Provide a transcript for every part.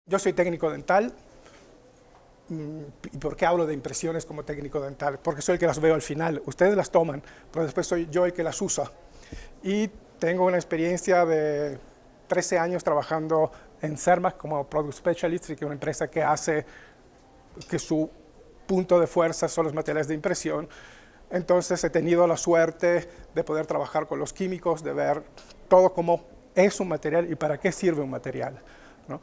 Yo soy técnico dental. ¿Y por qué hablo de impresiones como técnico dental? Porque soy el que las veo al final. Ustedes las toman, pero después soy yo el que las usa. Y tengo una experiencia de 13 años trabajando en Cermaq como Product Specialist, que es una empresa que hace que su punto de fuerza son los materiales de impresión. Entonces he tenido la suerte de poder trabajar con los químicos, de ver todo cómo es un material y para qué sirve un material, ¿no?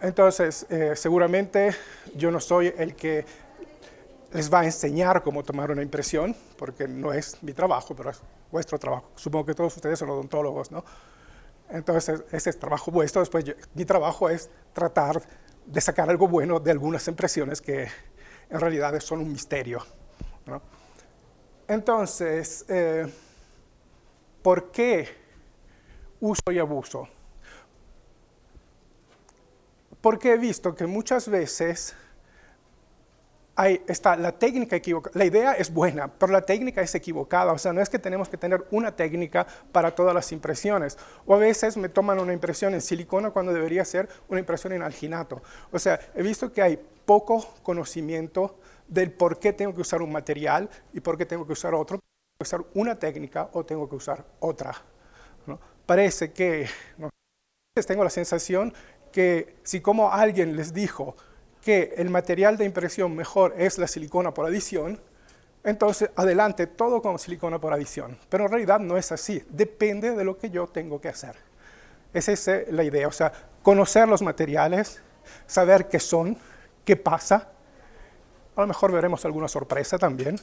Entonces, seguramente yo no soy el que les va a enseñar cómo tomar una impresión, porque no es mi trabajo, pero es vuestro trabajo. Supongo que todos ustedes son odontólogos, ¿no? Entonces, ese es trabajo vuestro. Después, mi trabajo es tratar de sacar algo bueno de algunas impresiones que en realidad son un misterio, ¿no? Entonces, ¿por qué uso y abuso? Porque he visto que muchas veces está la técnica equivocada. La idea es buena, pero la técnica es equivocada. O sea, no es que tenemos que tener una técnica para todas las impresiones. O a veces me toman una impresión en silicona cuando debería ser una impresión en alginato. O sea, he visto que hay poco conocimiento del por qué tengo que usar un material y por qué tengo que usar otro. Tengo que usar una técnica o tengo que usar otra, ¿no? Parece que, no, tengo la sensación que si como alguien les dijo que el material de impresión mejor es la silicona por adición, entonces adelante todo con silicona por adición. Pero en realidad no es así, depende de lo que yo tengo que hacer. Esa es la idea, o sea, conocer los materiales, saber qué son, qué pasa, a lo mejor veremos alguna sorpresa también,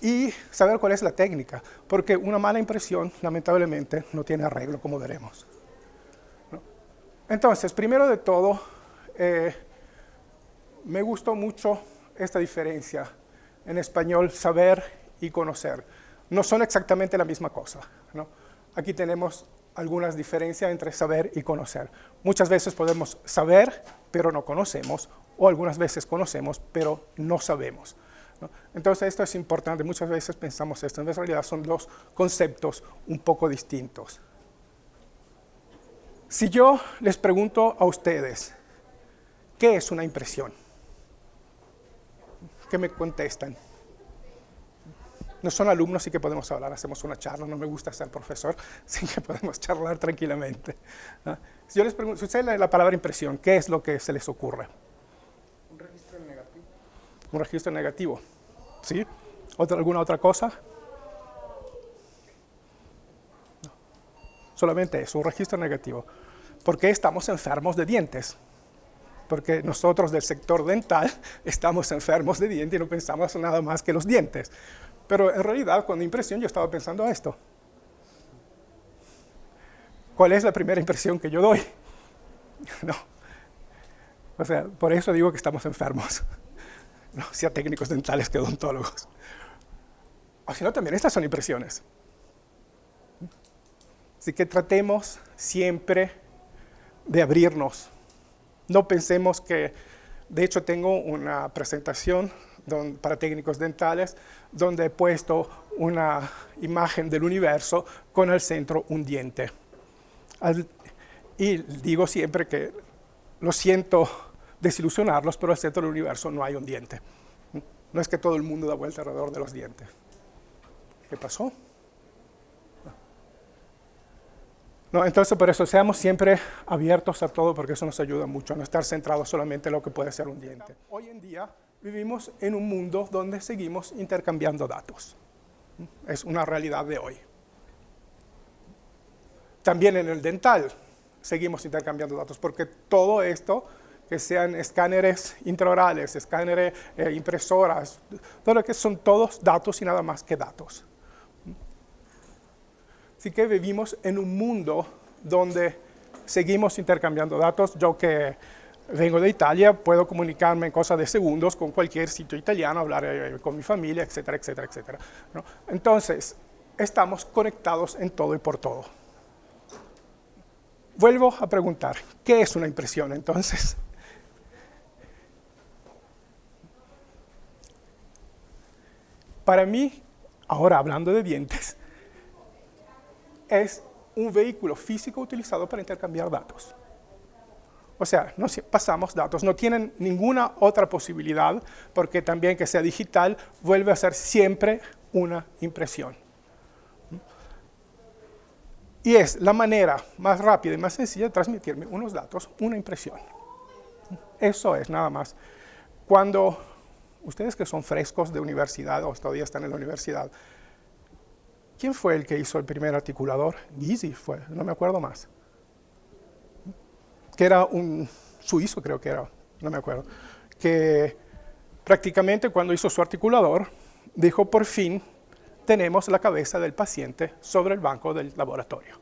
y saber cuál es la técnica, porque una mala impresión lamentablemente no tiene arreglo, como veremos. Entonces, primero de todo, me gustó mucho esta diferencia en español, saber y conocer. No son exactamente la misma cosa, ¿no? Aquí tenemos algunas diferencias entre saber y conocer. Muchas veces podemos saber, pero no conocemos, o algunas veces conocemos, pero no sabemos, ¿no? Entonces, esto es importante. Muchas veces pensamos esto, en realidad son dos conceptos un poco distintos. Si yo les pregunto a ustedes, ¿qué es una impresión? ¿Qué me contestan? No son alumnos, sí que podemos hablar, hacemos una charla, no me gusta ser profesor, sí que podemos charlar tranquilamente, ¿no? Si yo les pregunto, si ustedes leen la palabra impresión, ¿qué es lo que se les ocurre? Un registro negativo. Un registro negativo, ¿sí? ¿Alguna otra cosa? No. Solamente eso, un registro negativo. ¿Por qué estamos enfermos de dientes? Porque nosotros del sector dental estamos enfermos de dientes y no pensamos en nada más que los dientes. Pero en realidad, con la impresión, yo estaba pensando esto. ¿Cuál es la primera impresión que yo doy? No. O sea, por eso digo que estamos enfermos. No, sea técnicos dentales que odontólogos. O si no, también estas son impresiones. Así que tratemos siempre de abrirnos. No pensemos que, de hecho tengo una presentación para técnicos dentales donde he puesto una imagen del universo con al centro un diente. Y digo siempre que lo siento desilusionarlos, pero al centro del universo no hay un diente. No es que todo el mundo da vuelta alrededor de los dientes. ¿Qué pasó? No, entonces, por eso seamos siempre abiertos a todo, porque eso nos ayuda mucho a no estar centrados solamente en lo que puede ser un diente. Hoy en día vivimos en un mundo donde seguimos intercambiando datos. Es una realidad de hoy. También en el dental seguimos intercambiando datos, porque todo esto, que sean escáneres intraorales, escáneres, impresoras, todo lo que son todos datos y nada más que datos. Así que vivimos en un mundo donde seguimos intercambiando datos. Yo que vengo de Italia, puedo comunicarme en cosa de segundos con cualquier sitio italiano, hablar con mi familia, etcétera, etcétera, etcétera, ¿no? Entonces, estamos conectados en todo y por todo. Vuelvo a preguntar, ¿qué es una impresión entonces? Para mí, ahora hablando de dientes, es un vehículo físico utilizado para intercambiar datos. O sea, no pasamos datos, no tienen ninguna otra posibilidad, porque también que sea digital vuelve a ser siempre una impresión. Y es la manera más rápida y más sencilla de transmitirme unos datos, una impresión. Eso es nada más. Cuando ustedes que son frescos de universidad o todavía están en la universidad, ¿quién fue el que hizo el primer articulador? Gysi fue, no me acuerdo más. Que era un suizo, creo que era, no me acuerdo. Que prácticamente cuando hizo su articulador, dijo: por fin tenemos la cabeza del paciente sobre el banco del laboratorio.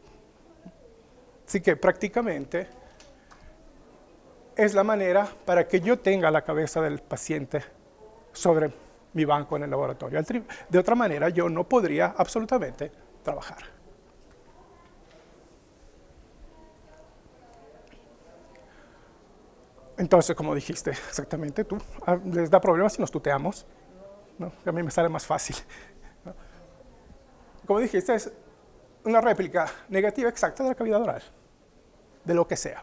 Así que prácticamente es la manera para que yo tenga la cabeza del paciente sobre mi banco en el laboratorio. De otra manera, yo no podría absolutamente trabajar. Entonces, como dijiste exactamente tú, les da problemas si nos tuteamos, ¿no? A mí me sale más fácil, ¿no? Como dijiste, es una réplica negativa exacta de la cavidad oral, de lo que sea.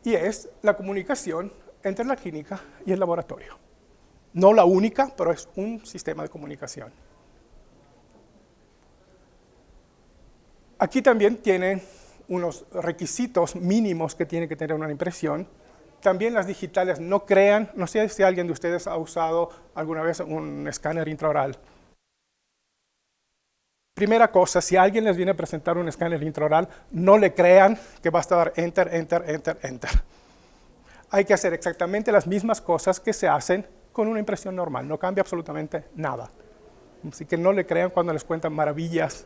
Y es la comunicación entre la clínica y el laboratorio. No la única, pero es un sistema de comunicación. Aquí también tienen unos requisitos mínimos que tiene que tener una impresión. También las digitales no crean, no sé si alguien de ustedes ha usado alguna vez un escáner intraoral. Primera cosa, si alguien les viene a presentar un escáner intraoral, no le crean que basta dar enter, enter, enter, enter. Hay que hacer exactamente las mismas cosas que se hacen con una impresión normal, no cambia absolutamente nada. Así que no le crean cuando les cuentan maravillas.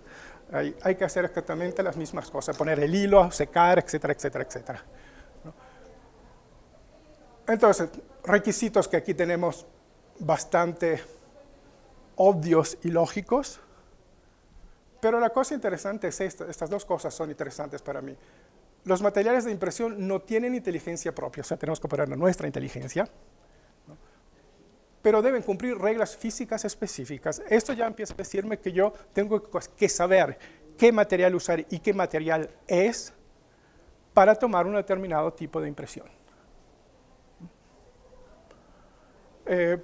Hay que hacer exactamente las mismas cosas, poner el hilo, secar, etcétera, etcétera, etcétera. Entonces, requisitos que aquí tenemos bastante obvios y lógicos, pero la cosa interesante es estas dos cosas son interesantes para mí. Los materiales de impresión no tienen inteligencia propia, o sea, tenemos que poner nuestra inteligencia, ¿no? Pero deben cumplir reglas físicas específicas. Esto ya empieza a decirme que yo tengo que saber qué material usar y qué material es para tomar un determinado tipo de impresión.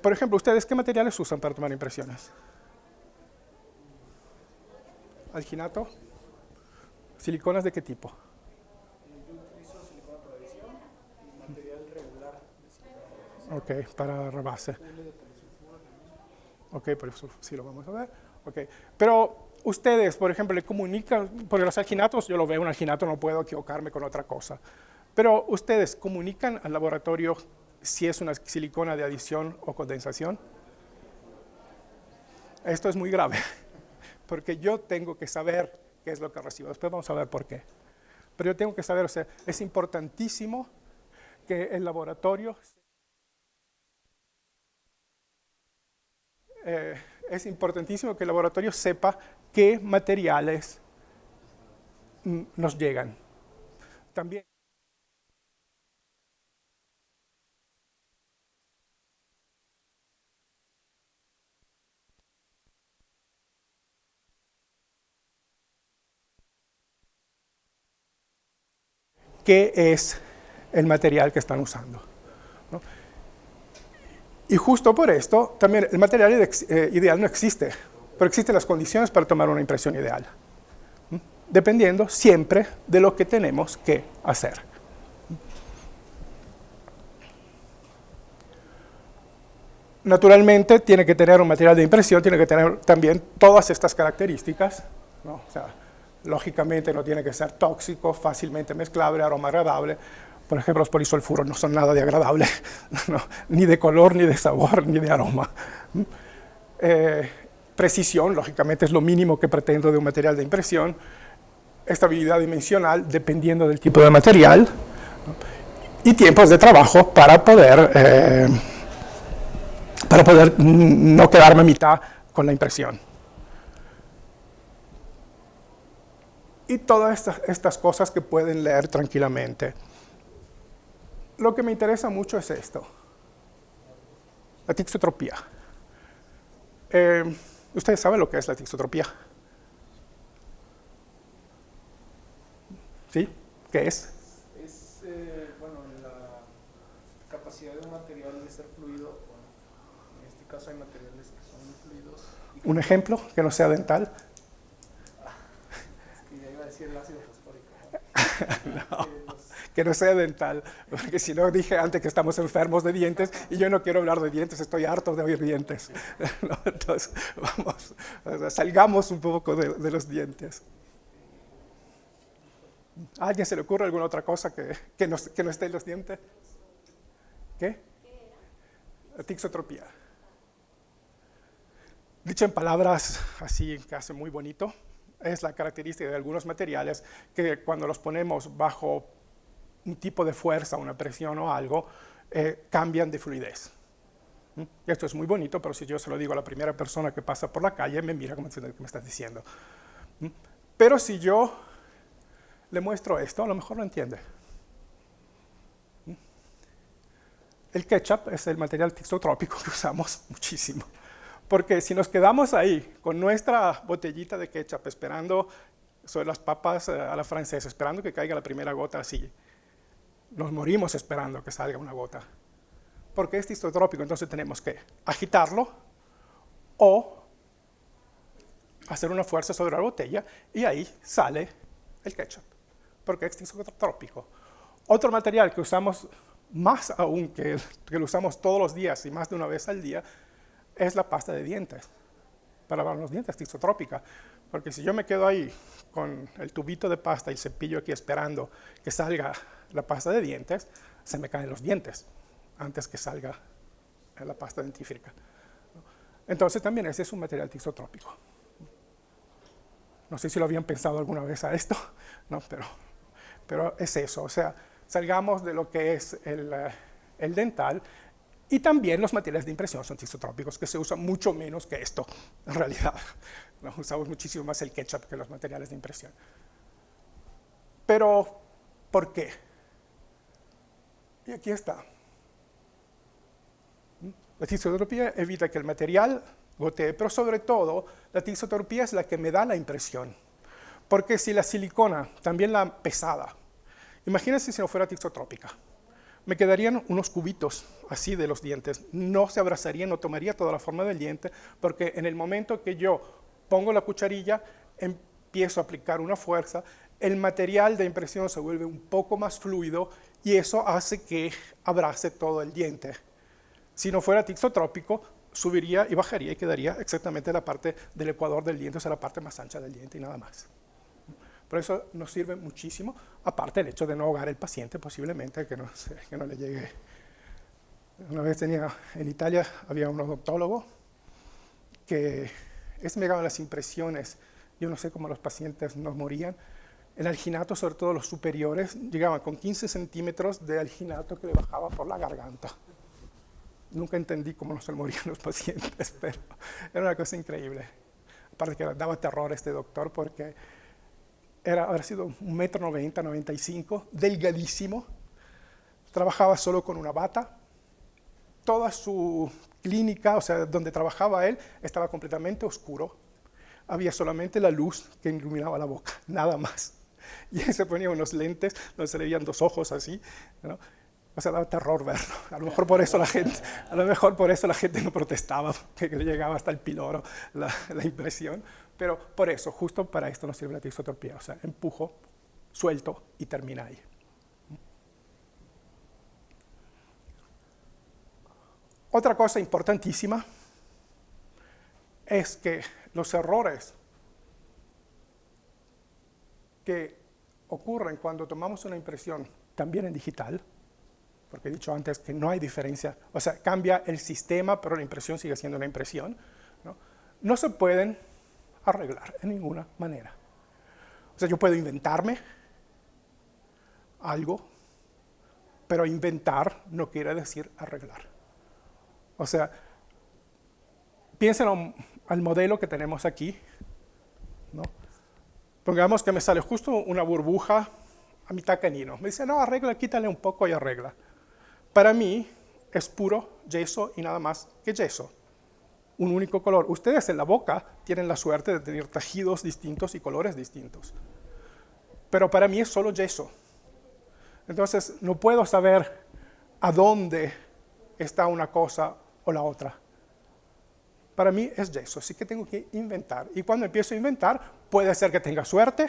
Por ejemplo, ¿ustedes qué materiales usan para tomar impresiones? ¿Alginato? ¿Siliconas de qué tipo? Yo utilizo silicona para adhesión y material regular de silicona. Ok, para rebase. Ok, por eso sí lo vamos a ver. Okay. Pero ustedes, por ejemplo, le comunican, porque los alginatos, yo lo veo, un alginato no puedo equivocarme con otra cosa. Pero ustedes comunican al laboratorio si es una silicona de adición o condensación. Esto es muy grave, porque yo tengo que saber qué es lo que recibo. Después vamos a ver por qué. Pero yo tengo que saber, o sea, es importantísimo que el laboratorio... es importantísimo que el laboratorio sepa qué materiales nos llegan. También qué es el material que están usando, ¿no? Y justo por esto, también el material ideal no existe, pero existen las condiciones para tomar una impresión ideal, dependiendo siempre de lo que tenemos que hacer. Naturalmente, tiene que tener un material de impresión, tiene que tener también todas estas características, ¿no? O sea, lógicamente no tiene que ser tóxico, fácilmente mezclable, aroma agradable. Por ejemplo, los polisulfuros no son nada de agradable, ¿no? Ni de color, ni de sabor, ni de aroma. Precisión, lógicamente, es lo mínimo que pretendo de un material de impresión. Estabilidad dimensional, dependiendo del tipo de material. Y tiempos de trabajo para poder no quedarme a mitad con la impresión. Y todas estas cosas que pueden leer tranquilamente. Lo que me interesa mucho es esto, la tixotropía. ¿Ustedes saben lo que es la tixotropía? ¿Sí? ¿Qué es? Es, bueno, la capacidad de un material de ser fluido. Bueno, en este caso hay materiales que son fluidos. ¿Un ejemplo que no sea dental? Es que ya iba a decir el ácido fosfórico. No, que no sea dental, porque si no dije antes que estamos enfermos de dientes y yo no quiero hablar de dientes, estoy harto de oír dientes. No, entonces, vamos, o sea, salgamos un poco de los dientes. ¿A alguien se le ocurre alguna otra cosa que no esté en los dientes? ¿Qué? La tixotropía. Dicho en palabras así que hace muy bonito, es la característica de algunos materiales que cuando los ponemos bajo un tipo de fuerza, una presión o algo, cambian de fluidez. Y esto es muy bonito, pero si yo se lo digo a la primera persona que pasa por la calle, me mira como diciendo, ¿qué me estás diciendo? Pero si yo le muestro esto, a lo mejor lo entiende. El ketchup es el material tixotrópico que usamos muchísimo. Porque si nos quedamos ahí con nuestra botellita de ketchup esperando sobre las papas a la francesa, esperando que caiga la primera gota así, nos morimos esperando que salga una gota. Porque es tixotrópico, entonces tenemos que agitarlo o hacer una fuerza sobre la botella y ahí sale el ketchup, porque es tixotrópico. Otro material que usamos más aún, que lo usamos todos los días y más de una vez al día, es la pasta de dientes, para lavar los dientes, tixotrópica. Porque si yo me quedo ahí con el tubito de pasta y el cepillo aquí esperando que salga la pasta de dientes, se me caen los dientes antes que salga la pasta dentífrica. Entonces también ese es un material tixotrópico. No sé si lo habían pensado alguna vez a esto, no, pero es eso. O sea, salgamos de lo que es el dental. Y también los materiales de impresión son tixotrópicos, que se usan mucho menos que esto, en realidad. No, usamos muchísimo más el ketchup que los materiales de impresión. Pero, ¿por qué? Y aquí está. La tixotropía evita que el material gotee, pero sobre todo, la tixotropía es la que me da la impresión. Porque si la silicona, también la pesada, imagínense si no fuera tixotrópica, me quedarían unos cubitos así de los dientes, no se abrazarían, no tomaría toda la forma del diente, porque en el momento que yo pongo la cucharilla, empiezo a aplicar una fuerza, el material de impresión se vuelve un poco más fluido y eso hace que abrace todo el diente. Si no fuera tixotrópico, subiría y bajaría y quedaría exactamente la parte del ecuador del diente, o sea, la parte más ancha del diente y nada más. Por eso nos sirve muchísimo, aparte el hecho de no ahogar al paciente posiblemente, que no le llegue. Una vez en Italia había un odontólogo que me daban las impresiones, yo no sé cómo los pacientes nos morían, el alginato, sobre todo los superiores, llegaban con 15 centímetros de alginato que le bajaba por la garganta. Nunca entendí cómo no se morían los pacientes, pero era una cosa increíble. Aparte que daba terror este doctor porque habrá sido 1,90 m, 95, delgadísimo, trabajaba solo con una bata, toda su clínica, o sea, donde trabajaba él, estaba completamente oscuro, había solamente la luz que iluminaba la boca, nada más. Y él se ponía unos lentes donde se le veían dos ojos así, ¿no? O sea, daba terror verlo. A lo mejor por eso la gente no protestaba, que le llegaba hasta el piloro la impresión. Pero por eso, justo para esto nos sirve la tixotropía. O sea, empujo, suelto y termina ahí. Otra cosa importantísima es que los errores que ocurren cuando tomamos una impresión también en digital, porque he dicho antes que no hay diferencia, o sea, cambia el sistema, pero la impresión sigue siendo una impresión, no se pueden arreglar en ninguna manera. O sea, yo puedo inventarme algo, pero inventar no quiere decir arreglar. O sea, piensen al modelo que tenemos aquí, ¿no? Pongamos que me sale justo una burbuja a mitad canino. Me dice, no, arregla, quítale un poco y arregla. Para mí es puro yeso y nada más que yeso. Un único color. Ustedes en la boca tienen la suerte de tener tejidos distintos y colores distintos. pero para mí es solo yeso. Entonces no puedo saber a dónde está una cosa o la otra. Para mí es yeso, así que tengo que inventar. Y cuando empiezo a inventar, puede ser que tenga suerte,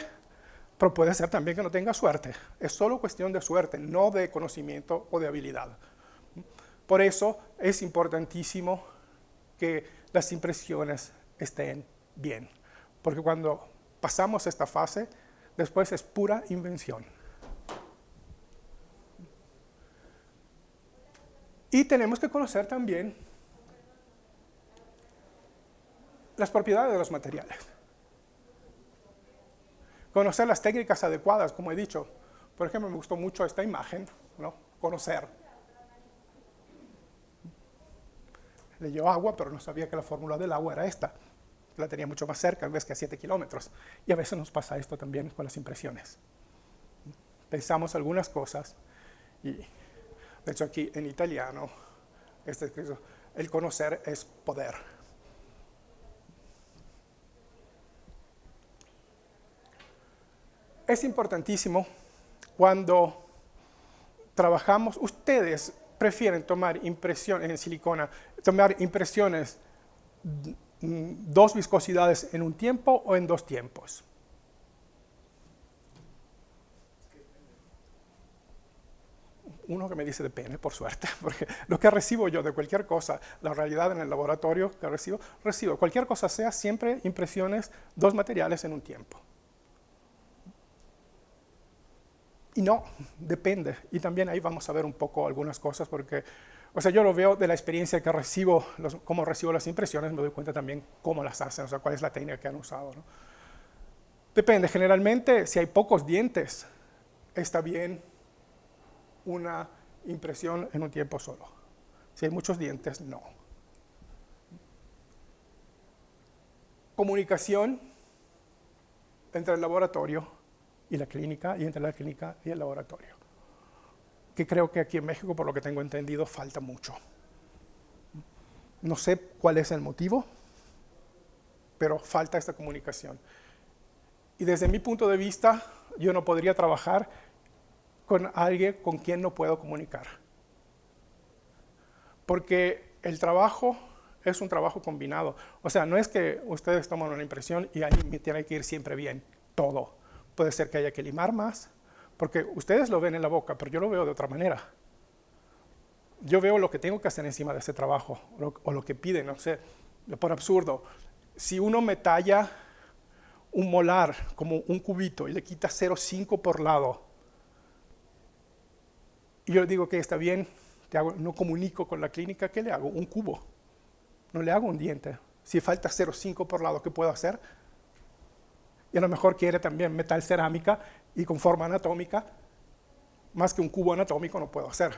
pero puede ser también que no tenga suerte. Es solo cuestión de suerte, no de conocimiento o de habilidad. Por eso es importantísimo que las impresiones estén bien, porque cuando pasamos esta fase, después es pura invención. Y tenemos que conocer también las propiedades de los materiales. Conocer las técnicas adecuadas, como he dicho. Por ejemplo, me gustó mucho esta imagen, ¿no? Conocer. Leyó agua, pero no sabía que la fórmula del agua era esta. La tenía mucho más cerca, en vez que a 7 kilómetros. Y a veces nos pasa esto también con las impresiones. Pensamos algunas cosas y, de hecho, aquí en italiano está escrito, el conocer es poder. Es importantísimo cuando trabajamos, ustedes prefieren tomar impresiones en silicona, tomar impresiones 2 viscosidades en un tiempo o en 2 tiempos. Uno que me dice depende, por suerte, porque lo que recibo yo de cualquier cosa, la realidad en el laboratorio que recibo cualquier cosa sea siempre impresiones 2 materiales en un tiempo. Y no, depende. Y también ahí vamos a ver un poco algunas cosas porque, o sea, yo lo veo de la experiencia que recibo, cómo recibo las impresiones, me doy cuenta también cómo las hacen, o sea, cuál es la técnica que han usado, ¿no? Depende, generalmente si hay pocos dientes, está bien una impresión en un tiempo solo. Si hay muchos dientes, no. Comunicación entre el laboratorio y la clínica, y entre la clínica y el laboratorio. Que creo que aquí en México, por lo que tengo entendido, falta mucho. No sé cuál es el motivo, pero falta esta comunicación. Y desde mi punto de vista, yo no podría trabajar con alguien con quien no puedo comunicar. Porque el trabajo es un trabajo combinado. O sea, no es que ustedes toman una impresión y ahí me tiene que ir siempre bien, todo. Puede ser que haya que limar más, porque ustedes lo ven en la boca, pero yo lo veo de otra manera. Yo veo lo que tengo que hacer encima de ese trabajo, o lo que piden, no sé, por absurdo. Si uno me talla un molar como un cubito y le quita 0,5 por lado, y yo le digo que está bien, no comunico con la clínica, ¿qué le hago? Un cubo. No le hago un diente. Si falta 0,5 por lado, ¿qué puedo hacer? Y a lo mejor quiere también metal cerámica y con forma anatómica, más que un cubo anatómico no puedo hacer.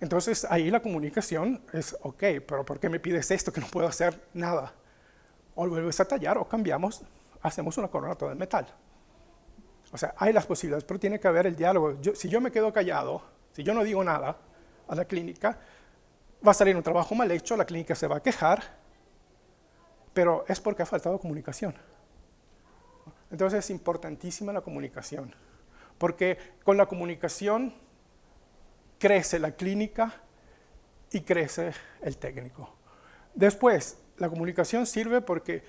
Entonces ahí la comunicación es, ok, pero ¿por qué me pides esto que no puedo hacer nada? O vuelves a tallar o cambiamos, hacemos una corona toda de metal. O sea, hay las posibilidades, pero tiene que haber el diálogo. Si yo me quedo callado, si yo no digo nada a la clínica, va a salir un trabajo mal hecho, la clínica se va a quejar, pero es porque ha faltado comunicación. Entonces es importantísima la comunicación, porque con la comunicación crece la clínica y crece el técnico. Después, la comunicación sirve porque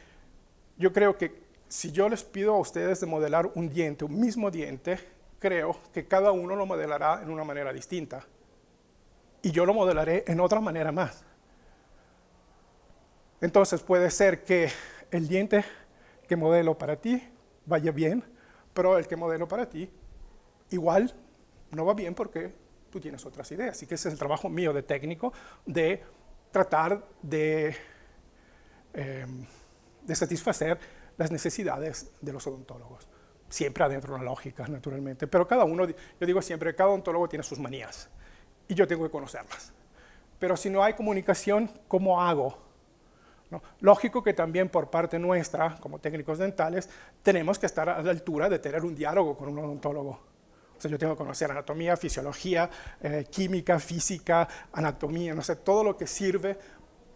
yo creo que si yo les pido a ustedes de modelar un diente, un mismo diente, creo que cada uno lo modelará en una manera distinta. Y yo lo modelaré en otra manera más. Entonces puede ser que el diente que modelo para ti vaya bien, pero el que modelo para ti igual no va bien porque tú tienes otras ideas. Así que ese es el trabajo mío de técnico, de tratar de satisfacer las necesidades de los odontólogos. Siempre adentro de una lógica, naturalmente. Pero cada uno, yo digo siempre, cada odontólogo tiene sus manías y yo tengo que conocerlas. Pero si no hay comunicación, ¿cómo hago? ¿No? Lógico que también por parte nuestra, como técnicos dentales, tenemos que estar a la altura de tener un diálogo con un odontólogo. O sea, yo tengo que conocer anatomía, fisiología, química, física, anatomía, no sé, todo lo que sirve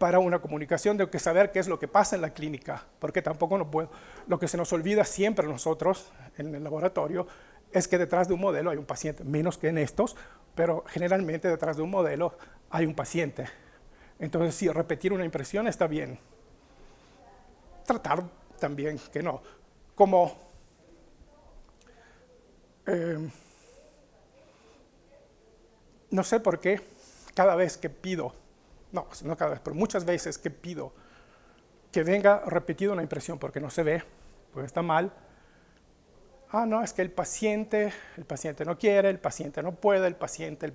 para una comunicación, tengo que saber qué es lo que pasa en la clínica, porque tampoco no puedo. Lo que se nos olvida siempre nosotros en el laboratorio es que detrás de un modelo hay un paciente, menos que en estos, pero generalmente detrás de un modelo hay un paciente. Entonces, sí, repetir una impresión está bien. Tratar también que no. Como no sé por qué cada vez que pido, no cada vez, pero muchas veces que pido que venga repetida una impresión porque no se ve, porque está mal. No, es que el paciente no quiere, el paciente no puede, el paciente.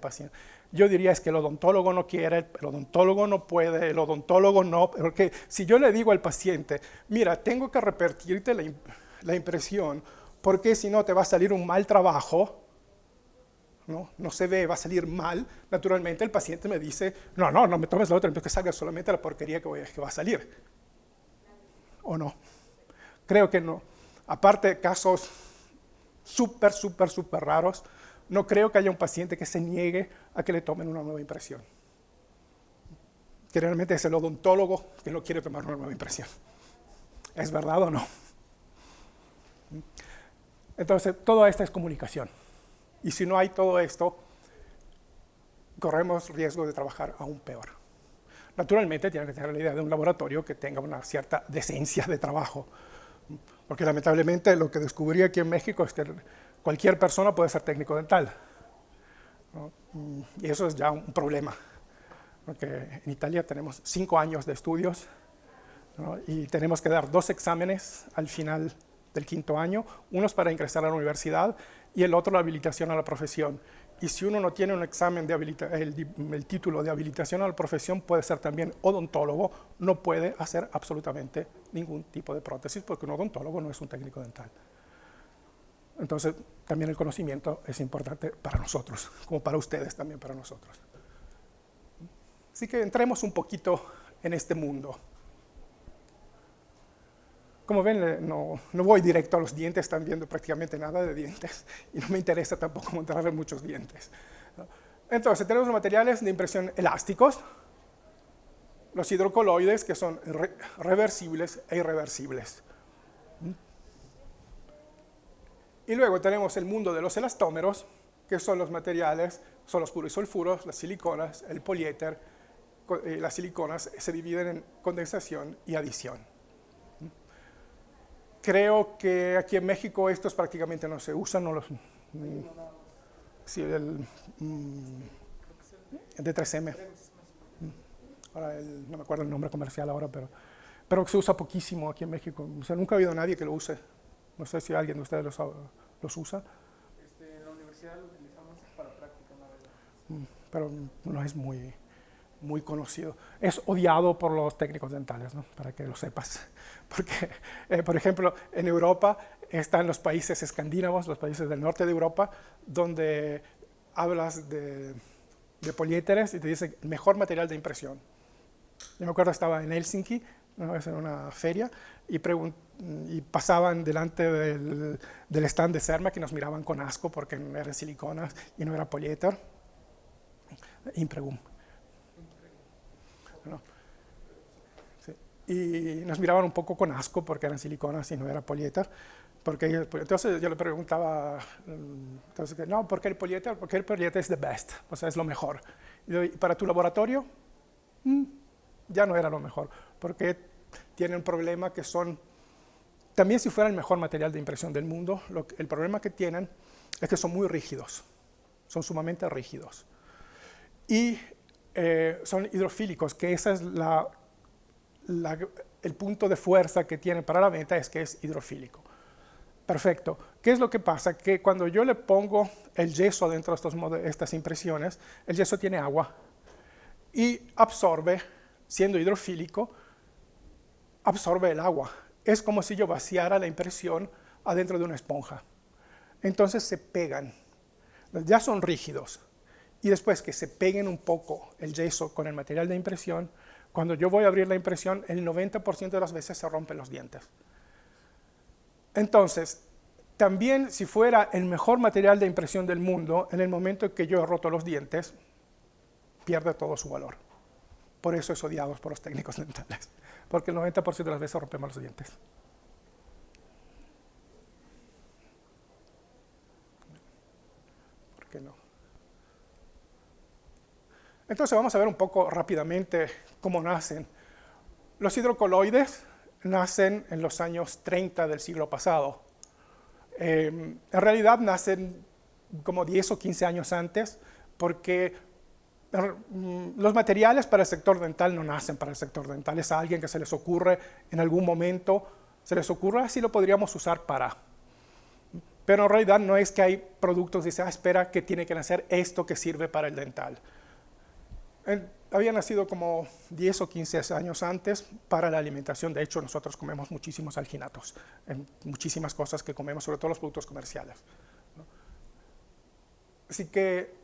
Yo diría es que el odontólogo no quiere, el odontólogo no puede, el odontólogo no, porque si yo le digo al paciente, mira, tengo que repetirte la impresión, porque si no te va a salir un mal trabajo, no se ve, va a salir mal, naturalmente el paciente me dice, no me tomes la otra, entonces que salga solamente la porquería que va a salir. ¿O no? Creo que no. Aparte de casos súper raros, no creo que haya un paciente que se niegue a que le tomen una nueva impresión. Que realmente es el odontólogo que no quiere tomar una nueva impresión. ¿Es verdad o no? Entonces, toda esta es comunicación. Y si no hay todo esto, corremos riesgo de trabajar aún peor. Naturalmente, tiene que tener la idea de un laboratorio que tenga una cierta decencia de trabajo. Porque lamentablemente lo que descubrí aquí en México es que cualquier persona puede ser técnico dental, ¿no? Y eso es ya un problema. Porque en Italia tenemos 5 años de estudios, ¿no? Y tenemos que dar 2 exámenes al final del 5º año, unos para ingresar a la universidad y el otro la habilitación a la profesión. Y si uno no tiene un examen de el título de habilitación a la profesión, puede ser también odontólogo, no puede hacer absolutamente ningún tipo de prótesis porque un odontólogo no es un técnico dental. Entonces, también el conocimiento es importante para nosotros, como para ustedes también para nosotros. Así que entremos un poquito en este mundo. Como ven, no voy directo a los dientes, están viendo prácticamente nada de dientes y no me interesa tampoco mostrarles muchos dientes. Entonces, tenemos los materiales de impresión elásticos, los hidrocoloides, que son reversibles e irreversibles. Y luego tenemos el mundo de los elastómeros, que son los materiales, son los purosulfuros, las siliconas, el poliéter. Las siliconas se dividen en condensación y adición. Creo que aquí en México estos prácticamente no se usan, sí, el de 3M. Ahora no me acuerdo el nombre comercial ahora, pero se usa poquísimo aquí en México. O sea, nunca ha habido nadie que lo use. No sé si alguien de ustedes los usa. En la universidad lo utilizamos para práctica, la verdad. Pero no es muy conocido. Es odiado por los técnicos dentales, ¿no? Para que lo sepas. Porque, por ejemplo, en Europa están los países escandinavos, los países del norte de Europa, donde hablas de poliéteres y te dicen mejor material de impresión. Yo me acuerdo, estaba en Helsinki, una vez en una feria, y pasaban delante del stand de Cermak y nos miraban con asco porque no eran siliconas y no era poliéter. Impregum. ¿No? Sí. Y nos miraban un poco con asco porque eran siliconas y no era poliéter. Entonces yo le preguntaba, no, ¿por qué el poliéter? Porque el poliéter es the best, o sea, es lo mejor. Y para tu laboratorio, ya no era lo mejor, porque tienen un problema que son, también si fuera el mejor material de impresión del mundo, el problema que tienen es que son muy rígidos, son sumamente rígidos. Y son hidrofílicos, que ese es el punto de fuerza que tienen para la venta, es que es hidrofílico. Perfecto. ¿Qué es lo que pasa? Que cuando yo le pongo el yeso dentro de estas impresiones, el yeso tiene agua y absorbe, siendo hidrofílico, absorbe el agua. Es como si yo vaciara la impresión adentro de una esponja. Entonces se pegan. Ya son rígidos. Y después que se peguen un poco el yeso con el material de impresión, cuando yo voy a abrir la impresión, el 90% de las veces se rompen los dientes. Entonces, también si fuera el mejor material de impresión del mundo, en el momento en que yo he roto los dientes, pierde todo su valor. por eso es odiado por los técnicos dentales, porque el 90% de las veces rompemos los dientes. ¿Por qué no? Entonces vamos a ver un poco rápidamente cómo nacen. Los hidrocoloides nacen en los años 30 del siglo pasado. En realidad nacen como 10 o 15 años antes, porque los materiales para el sector dental no nacen para el sector dental. Es a alguien que se les ocurre en algún momento, se les ocurre, así lo podríamos usar para. Pero en realidad no es que hay productos y dice, espera, que tiene que nacer esto que sirve para el dental. Había nacido como 10 o 15 años antes para la alimentación. De hecho, nosotros comemos muchísimos alginatos, en muchísimas cosas que comemos, sobre todo los productos comerciales, ¿no? Así que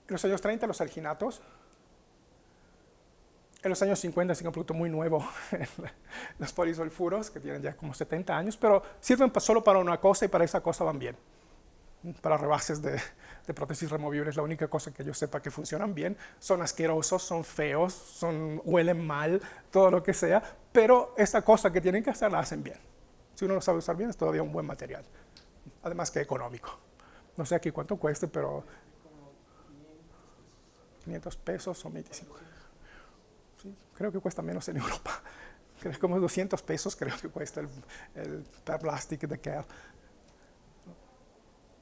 en los años 30 los alginatos, en los años 50 es un producto muy nuevo, los polisulfuros, que tienen ya como 70 años, pero sirven solo para una cosa y para esa cosa van bien. Para rebases de prótesis removibles, la única cosa que yo sepa que funcionan bien. Son asquerosos, son feos, huelen mal, todo lo que sea, pero esa cosa que tienen que hacer la hacen bien. Si uno lo sabe usar bien, es todavía un buen material. Además que económico. No sé aquí cuánto cueste, pero 500 pesos o 25. Sí, creo que cuesta menos en Europa. Creo que como 200 pesos creo que cuesta el plastic de Care.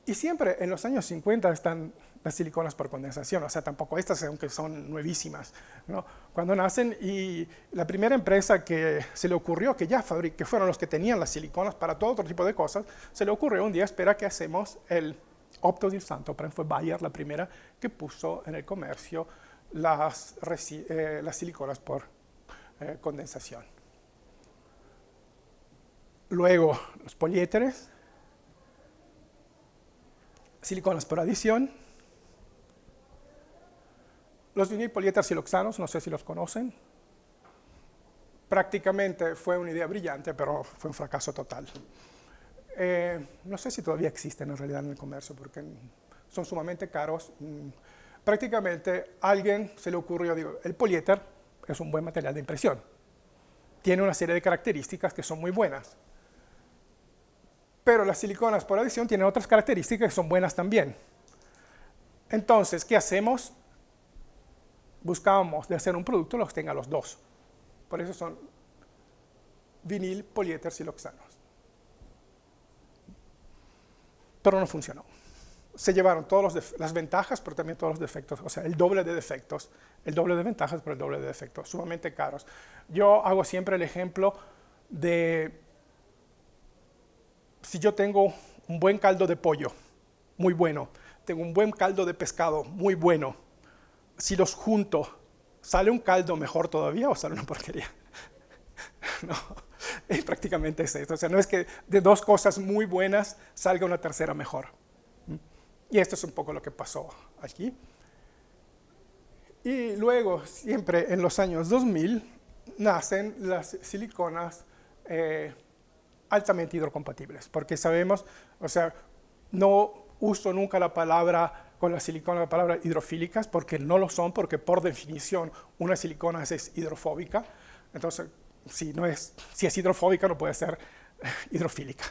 Y siempre en los años 50 están las siliconas por condensación, o sea, tampoco estas, aunque son nuevísimas, ¿no? Cuando nacen, y la primera empresa que se le ocurrió, que fueron los que tenían las siliconas para todo otro tipo de cosas, se le ocurrió un día, espera que hacemos el Optos Santoprene, fue Bayer la primera que puso en el comercio las siliconas por condensación. Luego, los poliéteres, siliconas por adición, los vinilpoliéter siloxanos, no sé si los conocen. Prácticamente fue una idea brillante, pero fue un fracaso total. No sé si todavía existen en realidad en el comercio, porque son sumamente caros. Prácticamente a alguien se le ocurrió, el poliéter es un buen material de impresión. Tiene una serie de características que son muy buenas. Pero las siliconas por adición tienen otras características que son buenas también. Entonces, ¿qué hacemos? Buscábamos de hacer un producto que los tenga los dos. Por eso son vinil poliéter siloxanos. Pero no funcionó. Se llevaron todas las ventajas, pero también todos los defectos. O sea, el doble de defectos, el doble de ventajas, pero el doble de defectos. Sumamente caros. Yo hago siempre el ejemplo de: si yo tengo un buen caldo de pollo, muy bueno, tengo un buen caldo de pescado, muy bueno, si los junto, ¿sale un caldo mejor todavía o sale una porquería? No, prácticamente es esto. O sea, no es que de dos cosas muy buenas salga una tercera mejor. Y esto es un poco lo que pasó aquí. Y luego, siempre en los años 2000, nacen las siliconas altamente hidrocompatibles, porque sabemos, o sea, no uso nunca la palabra con la silicona, la palabra hidrofílicas, porque no lo son, porque por definición una silicona es hidrofóbica. Entonces, si es hidrofóbica, no puede ser hidrofílica,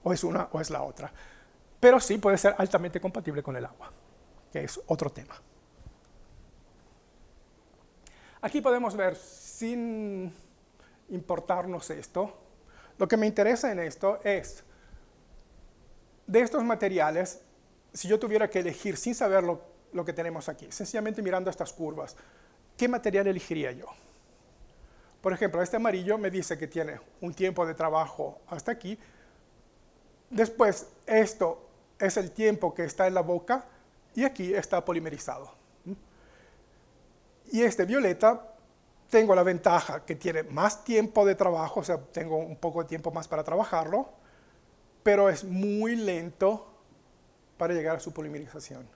o es una o es la otra. Pero sí puede ser altamente compatible con el agua, que es otro tema. Aquí podemos ver, sin importarnos esto, lo que me interesa en esto es, de estos materiales, si yo tuviera que elegir sin saber lo que tenemos aquí, sencillamente mirando estas curvas, ¿qué material elegiría yo? Por ejemplo, este amarillo me dice que tiene un tiempo de trabajo hasta aquí. Después, esto es el tiempo que está en la boca y aquí está polimerizado. Y este violeta, tengo la ventaja que tiene más tiempo de trabajo, o sea, tengo un poco de tiempo más para trabajarlo, pero es muy lento para llegar a su polimerización.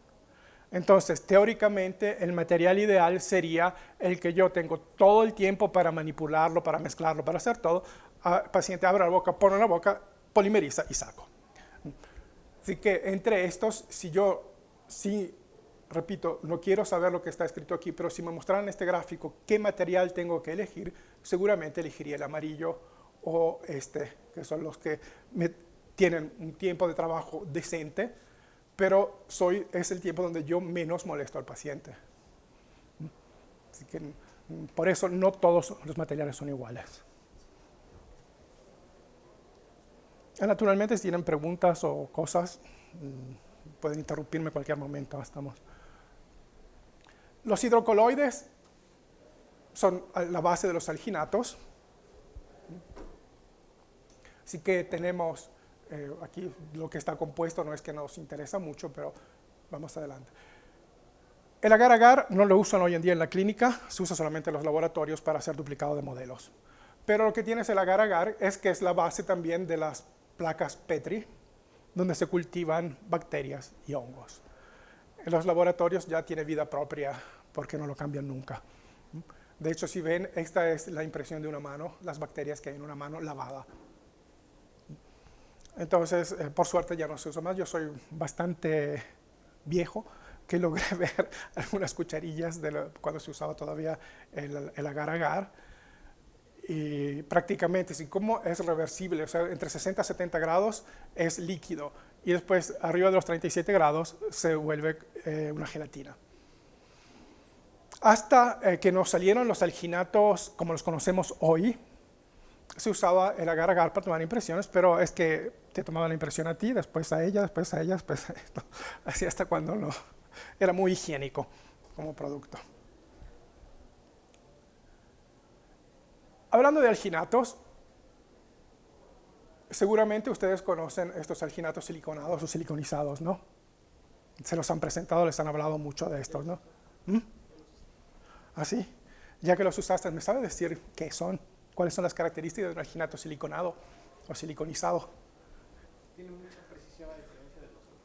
Entonces, teóricamente, el material ideal sería el que yo tengo todo el tiempo para manipularlo, para mezclarlo, para hacer todo. El paciente abre la boca, pone en la boca, polimeriza y saco. Así que entre estos, si repito, no quiero saber lo que está escrito aquí, pero si me mostraran este gráfico qué material tengo que elegir, seguramente elegiría el amarillo o este, que son los que tienen un tiempo de trabajo decente, pero es el tiempo donde yo menos molesto al paciente. Así que por eso no todos los materiales son iguales. Naturalmente, si tienen preguntas o cosas, pueden interrumpirme en cualquier momento. Los hidrocoloides son la base de los alginatos. Así que tenemos aquí lo que está compuesto, no es que nos interesa mucho, pero vamos adelante. El agar-agar no lo usan hoy en día en la clínica, se usa solamente en los laboratorios para hacer duplicado de modelos. Pero lo que tiene el agar-agar es que es la base también de las placas Petri, donde se cultivan bacterias y hongos. En los laboratorios ya tiene vida propia porque no lo cambian nunca. De hecho, si ven, esta es la impresión de una mano, las bacterias que hay en una mano lavada. Entonces, por suerte ya no se usa más. Yo soy bastante viejo que logré ver algunas cucharillas cuando se usaba todavía el agar-agar. Y prácticamente, si como es reversible, o sea, entre 60 y 70 grados es líquido y después arriba de los 37 grados se vuelve una gelatina. Hasta que nos salieron los alginatos como los conocemos hoy, se usaba el agar-agar para tomar impresiones, pero es que te tomaban la impresión a ti, después a ella, después a ella, después a esto. Así hasta cuando no. Era muy higiénico como producto. Hablando de alginatos, seguramente ustedes conocen estos alginatos siliconados o siliconizados, ¿no? Se los han presentado, les han hablado mucho de estos, ¿no? ¿Así? Ya que los usaste, ¿me sabe decir qué son? ¿Cuáles son las características de un alginato siliconado o siliconizado? Tiene mucha precisión a diferencia de los otros.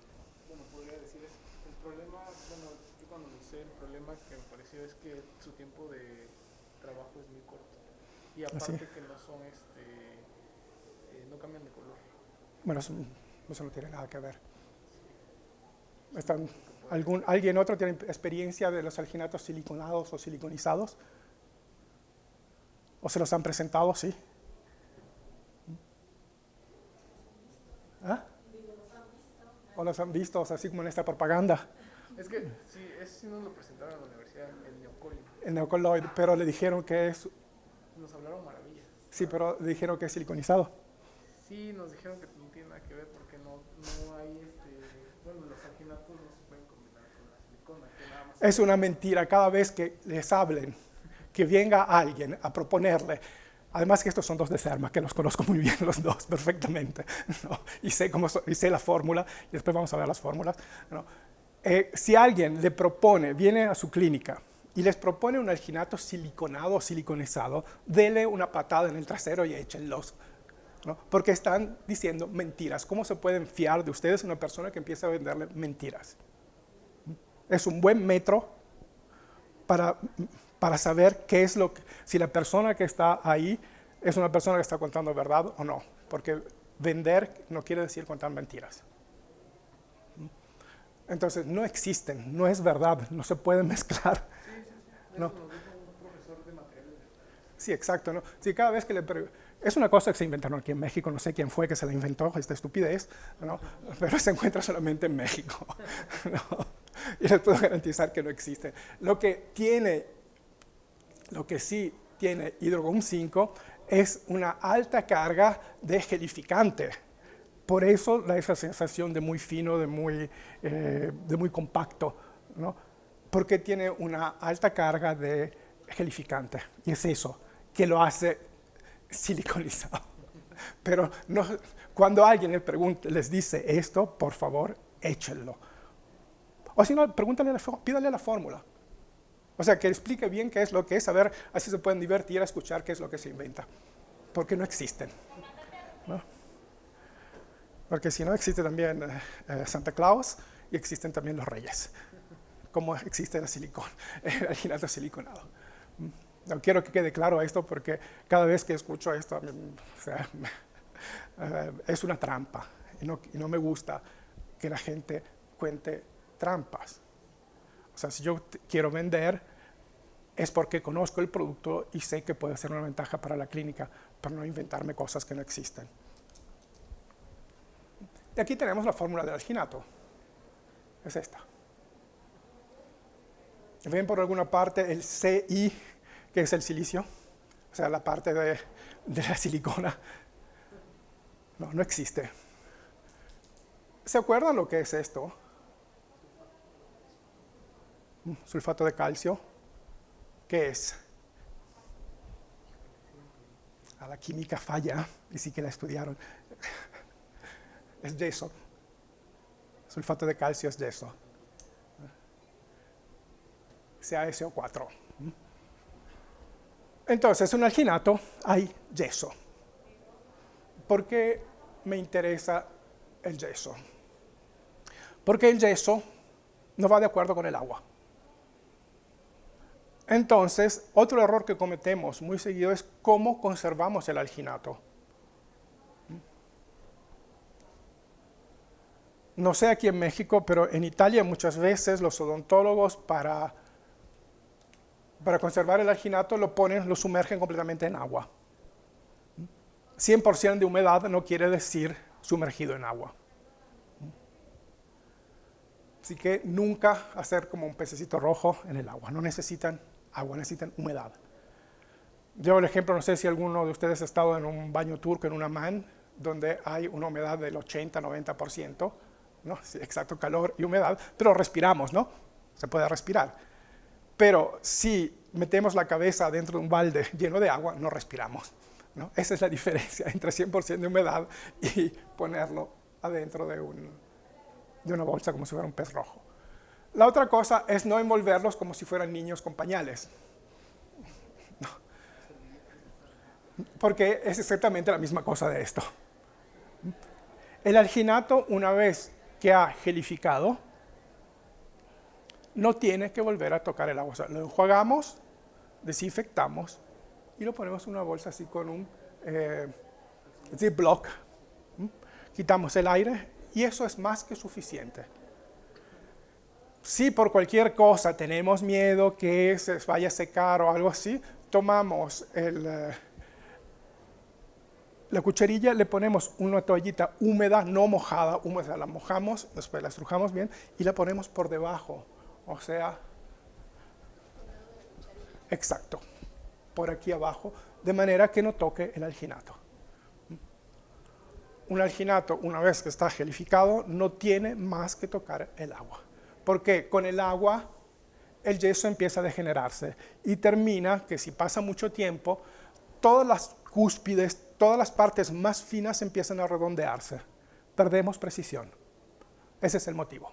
Bueno, podría decir eso. El problema, bueno, yo cuando lo usé, el problema que me pareció es que su tiempo de trabajo es muy corto. Y aparte que no son, no cambian de color. Bueno, eso no tiene nada que ver. ¿Alguien otro tiene experiencia de los alginatos siliconados o siliconizados? ¿O se los han presentado? Sí. ¿Ah? ¿O los han visto, o sea, así como en esta propaganda? Es que sí nos lo presentaron en la universidad, el neocolio. El neocolloide, pero le dijeron que es... Nos hablaron maravillas. Sí, pero le dijeron que es siliconizado. Sí, nos dijeron que no tiene nada que ver porque no hay, bueno, los alginatos no se pueden combinar con la silicona. Que nada más Es una mentira cada vez que les hablen, que venga alguien a proponerle. Además que estos son dos de Cerma, que los conozco muy bien los dos, perfectamente, ¿no? Y sé la fórmula, y después vamos a ver las fórmulas, ¿no? Si alguien le propone, viene a su clínica y les propone un alginato siliconado o siliconizado, dele una patada en el trasero y échenlos, ¿no? Porque están diciendo mentiras. ¿Cómo se pueden fiar de ustedes una persona que empieza a venderle mentiras? Es un buen metro para saber qué es si la persona que está ahí es una persona que está contando verdad o no, porque vender no quiere decir contar mentiras. Entonces no existen, no es verdad, no se pueden mezclar. sí. No. Eso nos dijo un profesor de materiales. Sí, exacto, ¿no? Sí, cada vez que es una cosa que se inventaron aquí en México, no sé quién fue que se la inventó, esta estupidez, ¿no? Pero se encuentra solamente en México, ¿no? Y les puedo garantizar que no existe. Lo que sí tiene hidrogum 5 es una alta carga de gelificante. Por eso esa sensación de muy fino, de muy compacto, ¿no? Porque tiene una alta carga de gelificante. Y es eso que lo hace siliconizado. Pero no, cuando alguien les dice esto, por favor, échenlo. O si no, pídale la fórmula. O sea, que explique bien qué es lo que es, a ver, así se pueden divertir a escuchar qué es lo que se inventa. Porque no existen, ¿no? Porque si no, existe también Santa Claus y existen también los reyes, como existe el alginato siliconado. No quiero que quede claro esto porque cada vez que escucho esto, o sea, es una trampa y no me gusta que la gente cuente trampas. O sea, si yo quiero vender, es porque conozco el producto y sé que puede ser una ventaja para la clínica, para no inventarme cosas que no existen. Y aquí tenemos la fórmula del alginato. Es esta. ¿Ven por alguna parte el CI, que es el silicio? O sea, la parte de la silicona. No, no existe. ¿Se acuerdan lo que es esto? Sulfato de calcio. ¿Qué es? A la química falla, y sí que la estudiaron. Es yeso. Sulfato de calcio es yeso. CaSO4. Entonces, en un alginato hay yeso. ¿Por qué me interesa el yeso? Porque el yeso no va de acuerdo con el agua. Entonces, otro error que cometemos muy seguido es cómo conservamos el alginato. No sé aquí en México, pero en Italia muchas veces los odontólogos para conservar el alginato lo sumergen completamente en agua. 100% de humedad no quiere decir sumergido en agua. Así que nunca hacer como un pececito rojo en el agua. No necesitan agua, necesitan humedad. Yo, el ejemplo, no sé si alguno de ustedes ha estado en un baño turco, en una man, donde hay una humedad del 80-90%, ¿no? Sí, exacto, calor y humedad, pero respiramos, ¿no? Se puede respirar. Pero si metemos la cabeza dentro de un balde lleno de agua, no respiramos, ¿no? Esa es la diferencia entre 100% de humedad y ponerlo adentro de una bolsa como si fuera un pez rojo. La otra cosa es no envolverlos como si fueran niños con pañales. No. Porque es exactamente la misma cosa de esto. El alginato, una vez que ha gelificado, no tiene que volver a tocar el agua. O sea, lo enjuagamos, desinfectamos y lo ponemos en una bolsa así con un Ziploc. Quitamos el aire y eso es más que suficiente. Si por cualquier cosa tenemos miedo que se vaya a secar o algo así, tomamos la cucharilla, le ponemos una toallita húmeda, no mojada, húmeda, la mojamos, después la estrujamos bien y la ponemos por debajo. O sea, exacto, por aquí abajo, de manera que no toque el alginato. Un alginato, una vez que está gelificado, no tiene más que tocar el agua. Porque con el agua el yeso empieza a degenerarse y termina que si pasa mucho tiempo, todas las cúspides, todas las partes más finas empiezan a redondearse. Perdemos precisión. Ese es el motivo.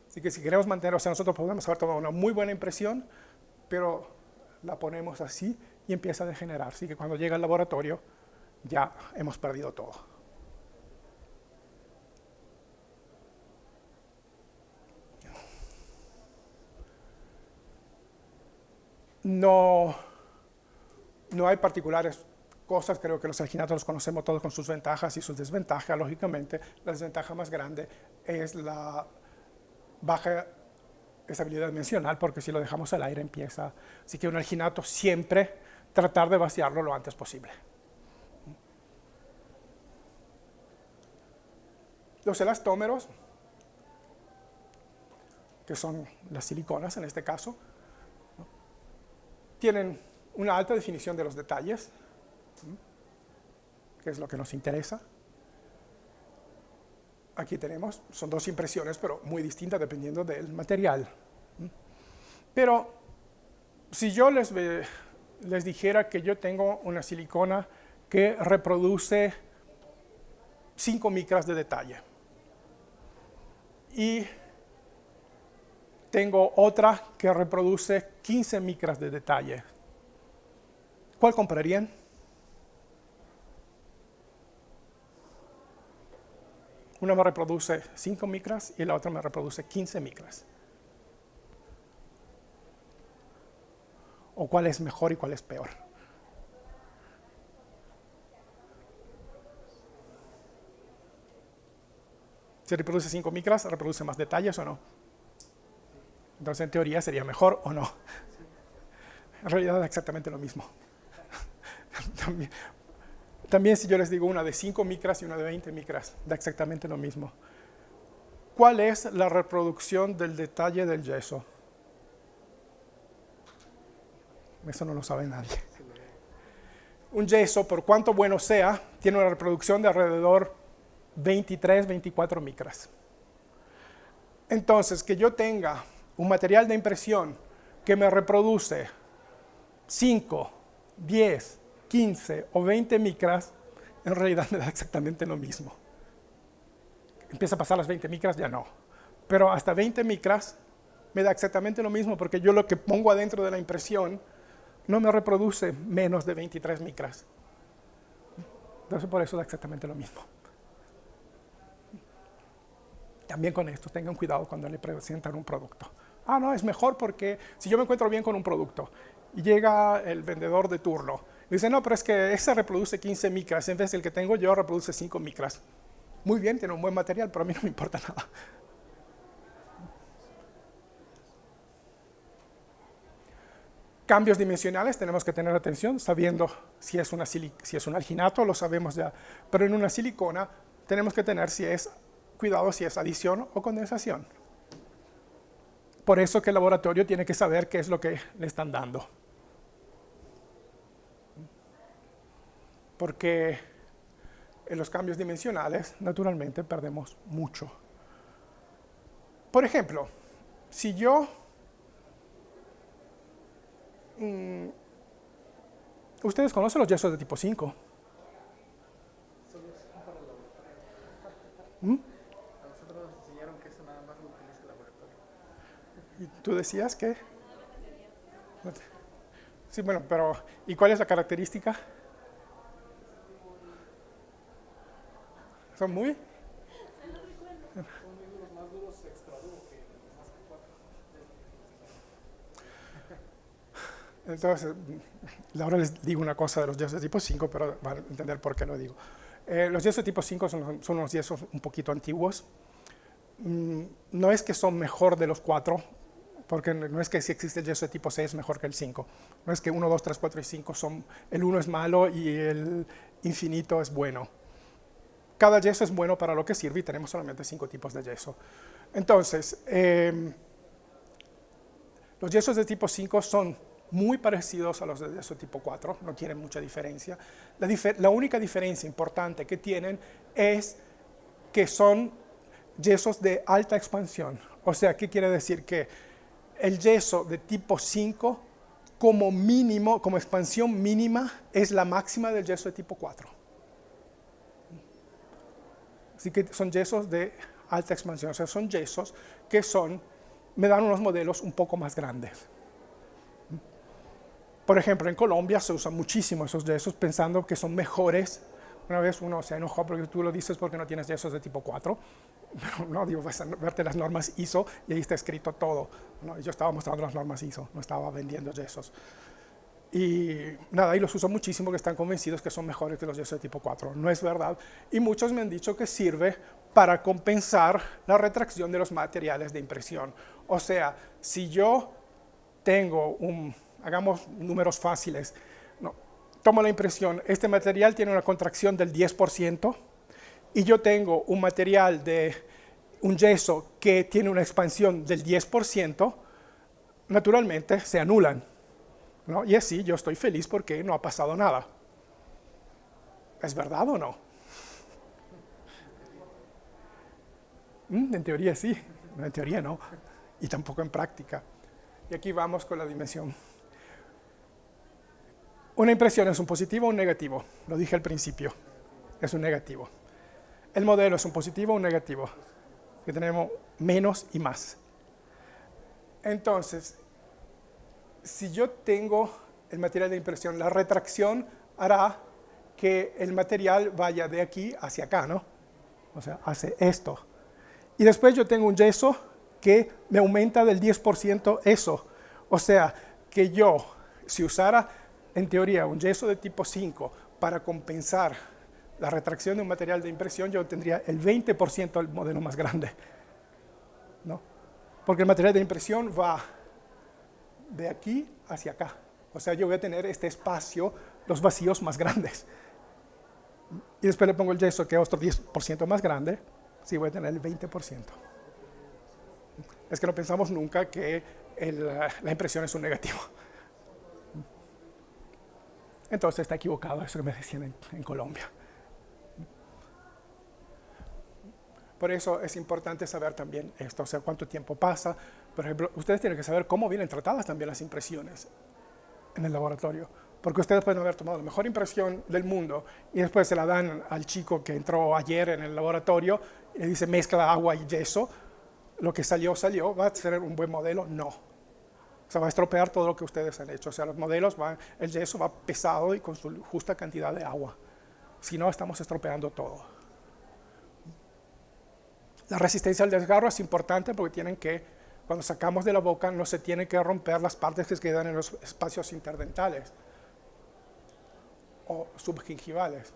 Así que si queremos mantener, o sea, nosotros podemos haber tomado una muy buena impresión, pero la ponemos así y empieza a degenerar. Así que cuando llega al laboratorio ya hemos perdido todo. No hay particulares cosas, creo que los alginatos los conocemos todos con sus ventajas y sus desventajas, lógicamente. La desventaja más grande es la baja estabilidad dimensional, porque si lo dejamos al aire empieza. Así que un alginato siempre tratar de vaciarlo lo antes posible. Los elastómeros, que son las siliconas en este caso, ¿no?, tienen una alta definición de los detalles, que es lo que nos interesa. Aquí tenemos, son dos impresiones, pero muy distintas dependiendo del material. Pero si yo les dijera que yo tengo una silicona que reproduce 5 micras de detalle y tengo otra que reproduce 15 micras de detalle, ¿cuál comprarían? Una me reproduce 5 micras y la otra me reproduce 15 micras. ¿O cuál es mejor y cuál es peor? Si reproduce 5 micras, ¿reproduce más detalles o no? Entonces, en teoría, sería mejor o no. En realidad da exactamente lo mismo. También si yo les digo una de 5 micras y una de 20 micras, da exactamente lo mismo. ¿Cuál es la reproducción del detalle del yeso? Eso no lo sabe nadie. Un yeso, por cuanto bueno sea, tiene una reproducción de alrededor 23, 24 micras. Entonces, que yo tenga un material de impresión que me reproduce 5, 10, 15 o 20 micras, en realidad me da exactamente lo mismo. Empieza a pasar las 20 micras, ya no. Pero hasta 20 micras me da exactamente lo mismo, porque yo lo que pongo adentro de la impresión no me reproduce menos de 23 micras. Entonces, por eso da exactamente lo mismo. También con esto, tengan cuidado cuando le presentan un producto. Ah, no, es mejor porque si yo me encuentro bien con un producto y llega el vendedor de turno y dice, no, pero es que ese reproduce 15 micras, en vez del que tengo yo reproduce 5 micras. Muy bien, tiene un buen material, pero a mí no me importa nada. Cambios dimensionales, tenemos que tener atención, sabiendo si es un alginato, lo sabemos ya, pero en una silicona tenemos que tener cuidado si es adición o condensación. Por eso que el laboratorio tiene que saber qué es lo que le están dando. Porque en los cambios dimensionales, naturalmente, perdemos mucho. Por ejemplo, si yo... ¿Ustedes conocen los yesos de tipo 5? A nosotros nos enseñaron que eso nada más lo utiliza el laboratorio. ¿Y tú decías que? Sí, bueno, pero ¿y cuál es la característica? ¿Son muy? Son muy duros, más duros extra duro que más que 4. Entonces, ahora les digo una cosa de los yesos de tipo 5, pero van a entender por qué lo digo. Los yesos de tipo 5 son unos yesos un poquito antiguos. No es que son mejor de los 4, porque no es que si existe el yeso de tipo 6 es mejor que el 5. No es que 1, 2, 3, 4 y 5 el 1 es malo y el infinito es bueno. Cada yeso es bueno para lo que sirve y tenemos solamente 5 tipos de yeso. Entonces, los yesos de tipo 5 son muy parecidos a los de yeso tipo 4, no tienen mucha diferencia. La única diferencia importante que tienen es que son yesos de alta expansión. O sea, ¿qué quiere decir? Que el yeso de tipo 5, como mínimo, como expansión mínima, es la máxima del yeso de tipo 4. Así que son yesos de alta expansión, o sea, son yesos que me dan unos modelos un poco más grandes. Por ejemplo, en Colombia se usan muchísimo esos yesos pensando que son mejores. Una vez uno se enojó porque tú lo dices porque no tienes yesos de tipo 4. Pero no, digo, vas a verte las normas ISO y ahí está escrito todo. ¿No? Yo estaba mostrando las normas ISO, no estaba vendiendo yesos. Y nada, y los uso muchísimo que están convencidos que son mejores que los yesos de tipo 4. No es verdad. Y muchos me han dicho que sirve para compensar la retracción de los materiales de impresión. O sea, si yo tengo hagamos números fáciles, no, tomo la impresión, este material tiene una contracción del 10% y yo tengo un material un yeso que tiene una expansión del 10%, naturalmente se anulan, ¿no? Y así yo estoy feliz porque no ha pasado nada. ¿Es verdad o no? En teoría sí, en teoría no, y tampoco en práctica. Y aquí vamos con la dimensión. Una impresión es un positivo o un negativo, lo dije al principio, es un negativo. El modelo es un positivo o un negativo, que tenemos menos y más. Entonces, si yo tengo el material de impresión, la retracción hará que el material vaya de aquí hacia acá, ¿no? O sea, hace esto. Y después yo tengo un yeso que me aumenta del 10% eso. O sea, que yo, si usara en teoría un yeso de tipo 5 para compensar la retracción de un material de impresión, yo tendría el 20% del modelo más grande, ¿no? Porque el material de impresión va de aquí hacia acá. O sea, yo voy a tener este espacio, los vacíos más grandes. Y después le pongo el yeso, que es otro 10% más grande, sí voy a tener el 20%. Es que no pensamos nunca que la impresión es un negativo. Entonces está equivocado eso que me decían en Colombia. Por eso es importante saber también esto, o sea, cuánto tiempo pasa. Por ejemplo, ustedes tienen que saber cómo vienen tratadas también las impresiones en el laboratorio. Porque ustedes pueden haber tomado la mejor impresión del mundo y después se la dan al chico que entró ayer en el laboratorio y le dice mezcla agua y yeso. Lo que salió, salió. ¿Va a ser un buen modelo? No. O sea, va a estropear todo lo que ustedes han hecho. O sea, los modelos, el yeso va pesado y con su justa cantidad de agua. Si no, estamos estropeando todo. La resistencia al desgarro es importante porque cuando sacamos de la boca, no se tienen que romper las partes que quedan en los espacios interdentales o subgingivales.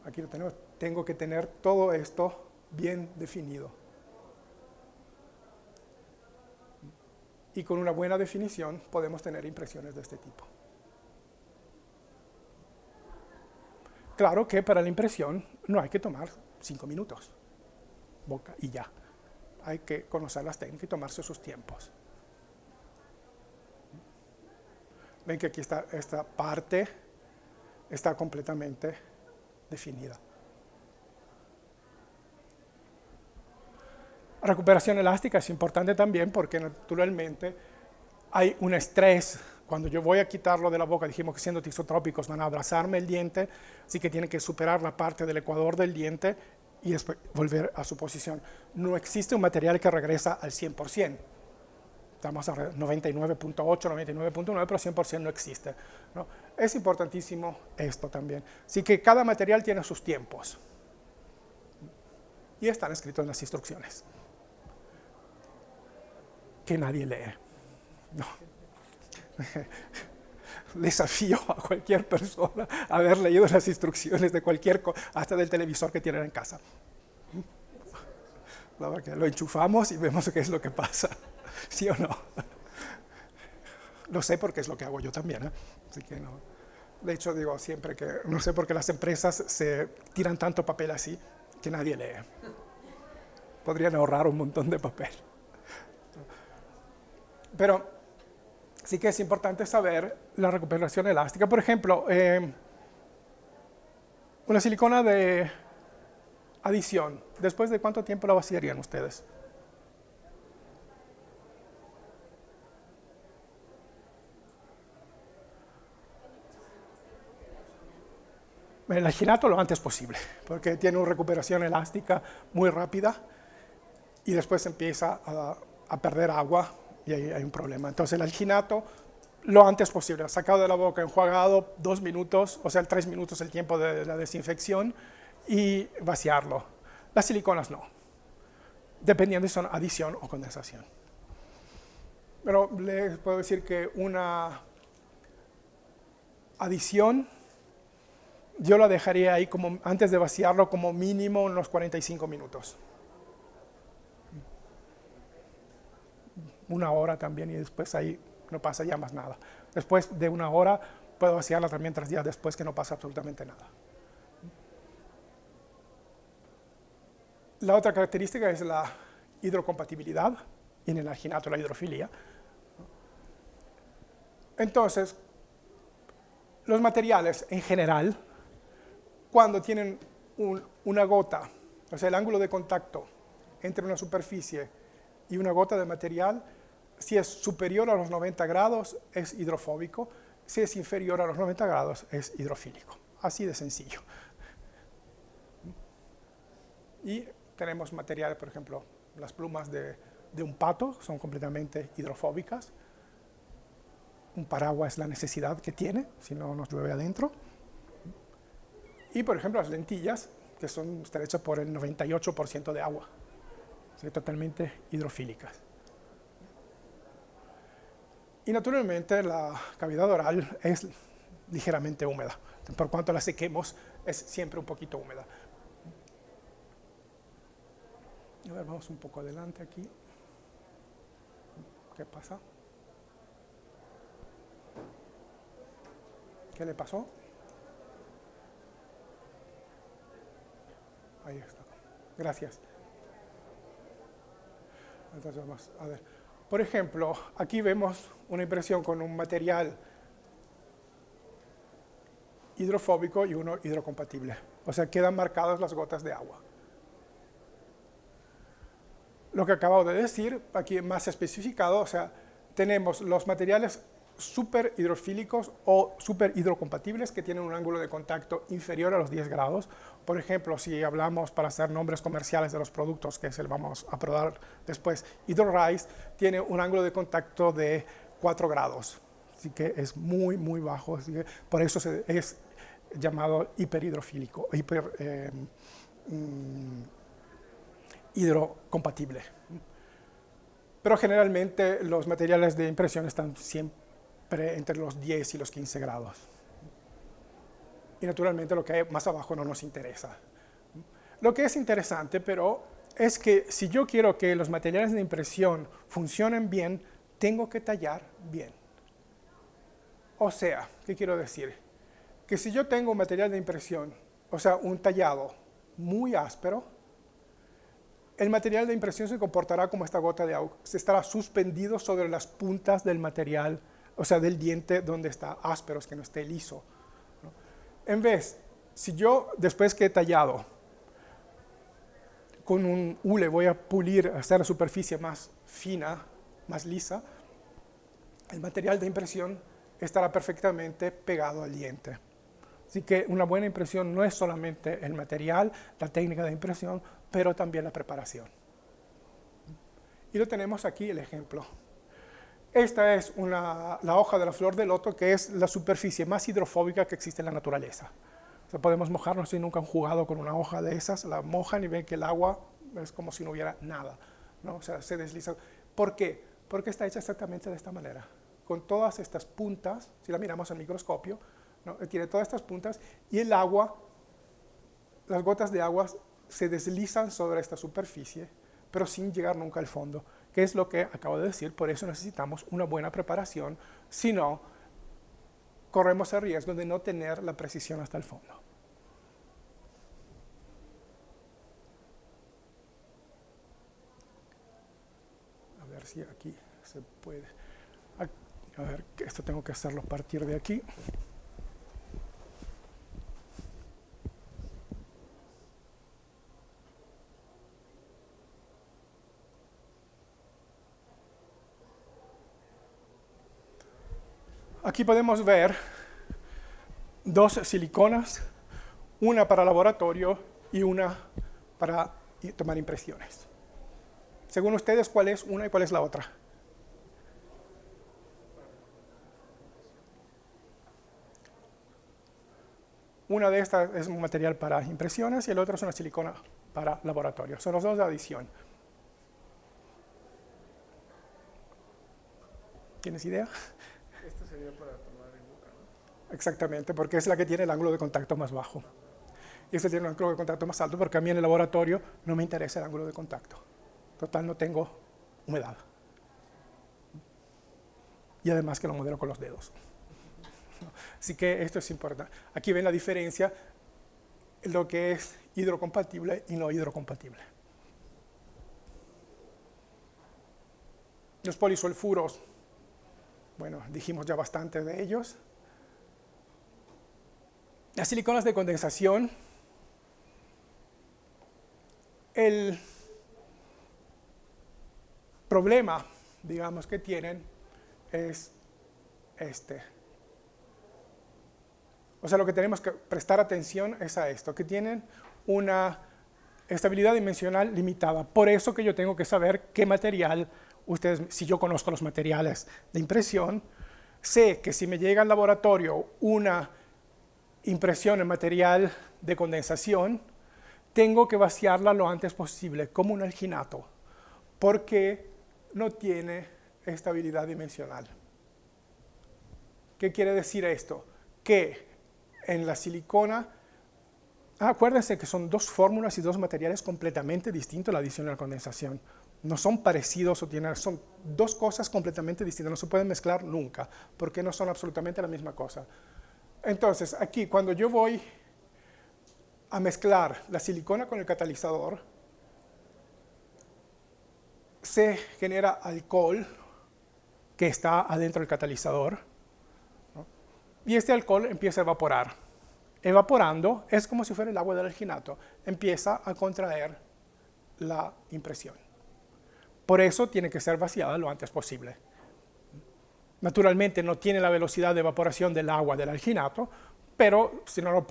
Aquí lo tenemos. Tengo que tener todo esto bien definido. Y con una buena definición podemos tener impresiones de este tipo. Claro que para la impresión no hay que tomar 5 minutos, boca y ya. Hay que conocer las técnicas y tomarse sus tiempos. Ven que aquí esta parte está completamente definida. Recuperación elástica es importante también porque naturalmente hay un estrés. Cuando yo voy a quitarlo de la boca, dijimos que siendo tisotrópicos van a abrazarme el diente, así que tienen que superar la parte del ecuador del diente y después volver a su posición. No existe un material que regresa al 100%. Estamos a 99.8, 99.9, pero 100% no existe, ¿no? Es importantísimo esto también. Así que cada material tiene sus tiempos y están escritos en las instrucciones, que nadie lee. No. Desafío a cualquier persona a haber leído las instrucciones de cualquier cosa, hasta del televisor que tienen en casa. Lo enchufamos y vemos qué es lo que pasa, ¿sí o no? Lo sé porque es lo que hago yo también, ¿eh? Así que no. De hecho, digo siempre que no sé por qué las empresas se tiran tanto papel así que nadie lee. Podrían ahorrar un montón de papel. Pero sí que es importante saber la recuperación elástica. Por ejemplo, una silicona de adición, ¿después de cuánto tiempo la vaciarían ustedes? El alginato lo antes posible, porque tiene una recuperación elástica muy rápida y después empieza a perder agua y ahí hay un problema. Entonces el alginato lo antes posible, sacado de la boca, enjuagado 2 minutos, o sea, 3 minutos el tiempo de la desinfección y vaciarlo. Las siliconas no, dependiendo si son adición o condensación. Pero les puedo decir que una adición yo la dejaría ahí como antes de vaciarlo como mínimo unos 45 minutos. 1 hora también y después ahí no pasa ya más nada. Después de 1 hora puedo vaciarla también 3 días después que no pasa absolutamente nada. La otra característica es la hidrocompatibilidad y en el alginato la hidrofilia. Entonces, los materiales en general, cuando tienen una gota, o sea, el ángulo de contacto entre una superficie y una gota de material, si es superior a los 90 grados es hidrofóbico, si es inferior a los 90 grados es hidrofílico. Así de sencillo. Y tenemos materiales, por ejemplo, las plumas de un pato son completamente hidrofóbicas. Un paraguas es la necesidad que tiene, si no nos llueve adentro. Y, por ejemplo, las lentillas, que están hechas por el 98% de agua, son totalmente hidrofílicas. Y naturalmente la cavidad oral es ligeramente húmeda. Por cuanto la sequemos, es siempre un poquito húmeda. ver, vamos un poco adelante aquí. ¿Qué pasa? ¿Qué le pasó? Ahí está. Gracias. Entonces vamos a ver. Por ejemplo, aquí vemos una impresión con un material hidrofóbico y uno hidrocompatible. O sea, quedan marcadas las gotas de agua. Lo que acabo de decir, aquí más especificado, o sea, tenemos los materiales super hidrofílicos o super hidrocompatibles que tienen un ángulo de contacto inferior a los 10 grados. Por ejemplo, si hablamos para hacer nombres comerciales de los productos, que se le vamos a probar después, HydroRise tiene un ángulo de contacto de 4 grados. Así que es muy, muy bajo. Así que por eso es llamado hiperhidrofílico, hidrocompatible. Pero generalmente los materiales de impresión están siempre entre los 10 y los 15 grados. Y naturalmente lo que hay más abajo no nos interesa. Lo que es interesante, pero, es que si yo quiero que los materiales de impresión funcionen bien, tengo que tallar bien. O sea, ¿qué quiero decir? Que si yo tengo un material de impresión, o sea, un tallado muy áspero, el material de impresión se comportará como esta gota de agua, se estará suspendido sobre las puntas del material, o sea, del diente donde está áspero, es que no esté liso, ¿no? En vez, si yo después que he tallado, con un hule voy a pulir, hacer la superficie más fina, más lisa, el material de impresión estará perfectamente pegado al diente. Así que una buena impresión no es solamente el material, la técnica de impresión, pero también la preparación. Y lo tenemos aquí el ejemplo. Esta es la hoja de la flor de loto, que es la superficie más hidrofóbica que existe en la naturaleza. O sea, podemos mojarnos si nunca han jugado con una hoja de esas, la mojan y ven que el agua es como si no hubiera nada, ¿no? O sea, se desliza. ¿Por qué? Porque está hecha exactamente de esta manera, con todas estas puntas, si la miramos al microscopio, ¿no? Tiene todas estas puntas y el agua, las gotas de agua se deslizan sobre esta superficie, pero sin llegar nunca al fondo, que es lo que acabo de decir. Por eso necesitamos una buena preparación, si no, corremos el riesgo de no tener la precisión hasta el fondo. A ver si aquí se puede. A ver, esto tengo que hacerlo a partir de aquí. Aquí podemos ver dos siliconas, una para laboratorio y una para tomar impresiones. Según ustedes, ¿cuál es una y cuál es la otra? Una de estas es un material para impresiones y el otro es una silicona para laboratorio. Son los dos de adición. ¿Tienes idea? Esta sería para tomar en boca, ¿no? Exactamente, porque es la que tiene el ángulo de contacto más bajo. Y esta tiene un ángulo de contacto más alto porque a mí en el laboratorio no me interesa el ángulo de contacto. Total, no tengo humedad. Y además que lo modelo con los dedos. Así que esto es importante. Aquí ven la diferencia, lo que es hidrocompatible y no hidrocompatible. Los polisulfuros, bueno, dijimos ya bastante de ellos. Las siliconas de condensación, el problema, digamos, que tienen es este. O sea, lo que tenemos que prestar atención es a esto, que tienen una estabilidad dimensional limitada. Por eso que yo tengo que saber qué material, si yo conozco los materiales de impresión, sé que si me llega al laboratorio una impresión en material de condensación, tengo que vaciarla lo antes posible, como un alginato, porque no tiene estabilidad dimensional. ¿Qué quiere decir esto? Que en la silicona Acuérdense que son dos fórmulas y dos materiales completamente distintos, la adición y la condensación. No son parecidos son dos cosas completamente distintas, no se pueden mezclar nunca, porque no son absolutamente la misma cosa. Entonces, aquí, cuando yo voy a mezclar la silicona con el catalizador, se genera alcohol que está adentro del catalizador, ¿no? Y este alcohol empieza a evaporar. Evaporando es como si fuera el agua del alginato, empieza a contraer la impresión. Por eso tiene que ser vaciada lo antes posible. Naturalmente no tiene la velocidad de evaporación del agua del alginato, pero si no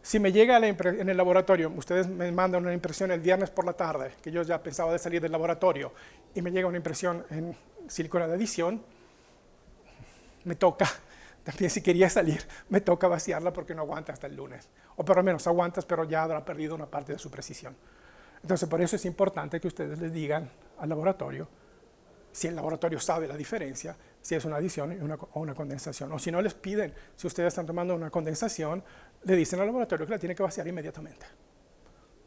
si me llega en el laboratorio, ustedes me mandan una impresión el viernes por la tarde, que yo ya pensaba de salir del laboratorio, y me llega una impresión en silicona de adición, me toca, también si quería salir, me toca vaciarla porque no aguanta hasta el lunes. O por lo menos aguantas, pero ya habrá perdido una parte de su precisión. Entonces, por eso es importante que ustedes les digan al laboratorio, si el laboratorio sabe la diferencia, si es una adición o una condensación. O si no les piden, si ustedes están tomando una condensación, le dicen al laboratorio que la tiene que vaciar inmediatamente.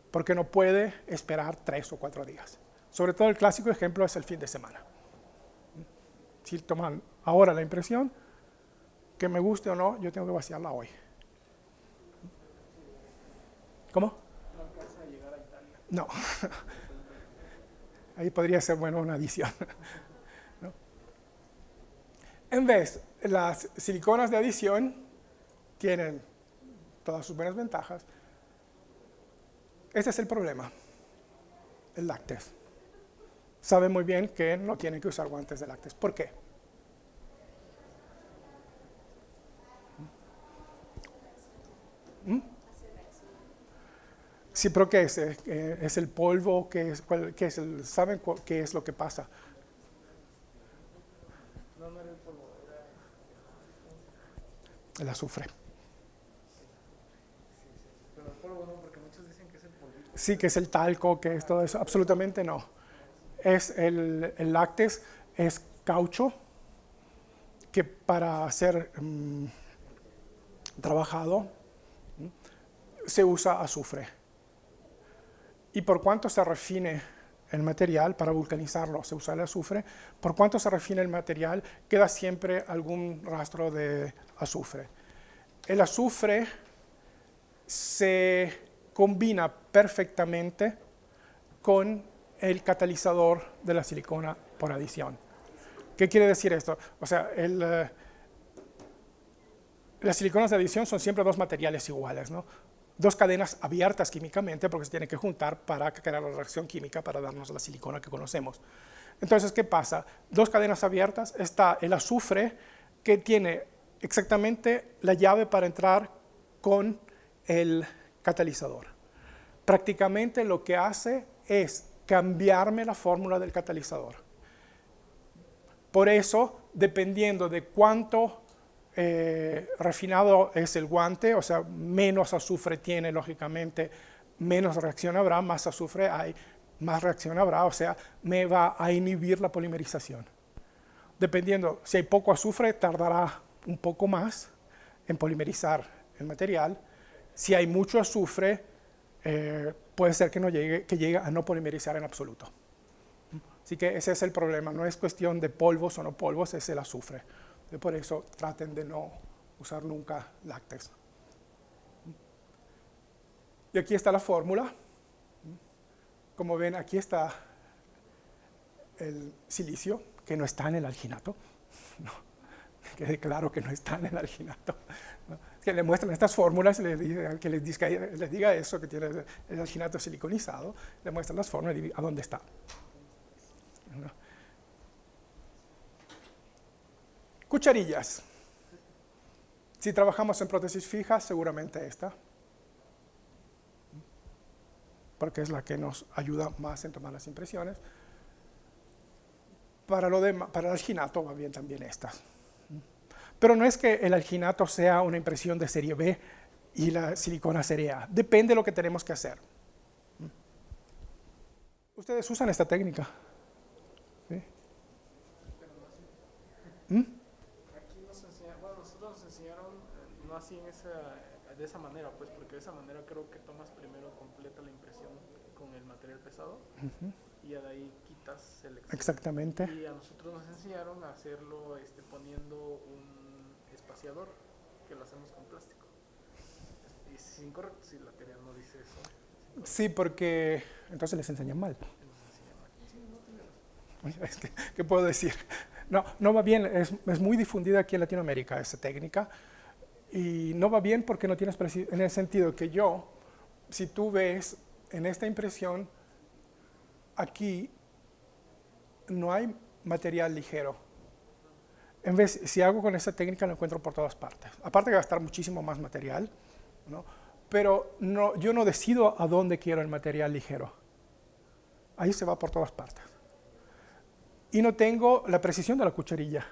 Porque no puede esperar 3 o 4 días. Sobre todo el clásico ejemplo es el fin de semana. Si toman ahora la impresión, que me guste o no, yo tengo que vaciarla hoy. ¿Cómo? No alcanza a llegar a Italia. No. Ahí podría ser bueno una adición. ¿No? En vez, las siliconas de adición tienen todas sus buenas ventajas. Este es el problema, el lácteos. Saben muy bien que no tienen que usar guantes de lácteos. ¿Por qué? Sí, pero ¿qué es? ¿Es el polvo? ¿Qué es ¿saben qué es lo que pasa? No, no era el polvo, era... El azufre. Pero el polvo no, porque muchos dicen que es el polvito. Sí, que es el talco, que es todo eso. Absolutamente no. Es el lácteos es caucho que para ser trabajado se usa azufre. Y por cuanto se refine el material, para vulcanizarlo se usa el azufre, por cuanto se refine el material, queda siempre algún rastro de azufre. El azufre se combina perfectamente con el catalizador de la silicona por adición. ¿Qué quiere decir esto? O sea, las siliconas de adición son siempre dos materiales iguales, ¿no? Dos cadenas abiertas químicamente porque se tienen que juntar para crear la reacción química para darnos la silicona que conocemos. Entonces, ¿qué pasa? Dos cadenas abiertas, está el azufre que tiene exactamente la llave para entrar con el catalizador. Prácticamente lo que hace es cambiarme la fórmula del catalizador. Por eso, dependiendo de cuánto refinado es el guante, o sea, menos azufre tiene, lógicamente, menos reacción habrá, más azufre hay, más reacción habrá, o sea, me va a inhibir la polimerización. Dependiendo, si hay poco azufre, tardará un poco más en polimerizar el material. Si hay mucho azufre, puede ser que llegue a no polimerizar en absoluto. Así que ese es el problema, no es cuestión de polvos o no polvos, es el azufre. Por eso traten de no usar nunca lácteos. Y aquí está la fórmula. Como ven, aquí está el silicio, que no está en el alginato. No, quede claro que no está en el alginato. ¿No? Que le muestran estas fórmulas, que les diga eso, que tiene el alginato siliconizado, le muestran las fórmulas y a dónde está. ¿No? Cucharillas. Si trabajamos en prótesis fijas, seguramente esta, porque es la que nos ayuda más en tomar las impresiones. Para el alginato va bien también estas. Pero no es que el alginato sea una impresión de serie B y la silicona serie A. Depende de lo que tenemos que hacer. ¿Ustedes usan esta técnica? ¿Sí? Aquí nos enseñaron, bueno, nosotros nos enseñaron, no así en esa de esa manera, pues, porque de esa manera creo que tomas primero completa la impresión con el material pesado y de ahí quitas selección. Exactamente. Y a nosotros nos enseñaron a hacerlo poniendo un espaciador que lo hacemos con plástico. Y es incorrecto si la teoría no dice eso. Sí, porque entonces les enseñan mal. Nos enseñan mal. Sí, no tiene razón. Es que, ¿qué puedo decir? No, no va bien, es muy difundida aquí en Latinoamérica esa técnica y no va bien porque no tienes precisión, en el sentido que yo, si tú ves en esta impresión, aquí no hay material ligero. En vez, si hago con esta técnica lo encuentro por todas partes. Aparte que va a estar muchísimo más material, ¿no? Pero no, yo no decido a dónde quiero el material ligero. Ahí se va por todas partes. Y no tengo la precisión de la cucharilla.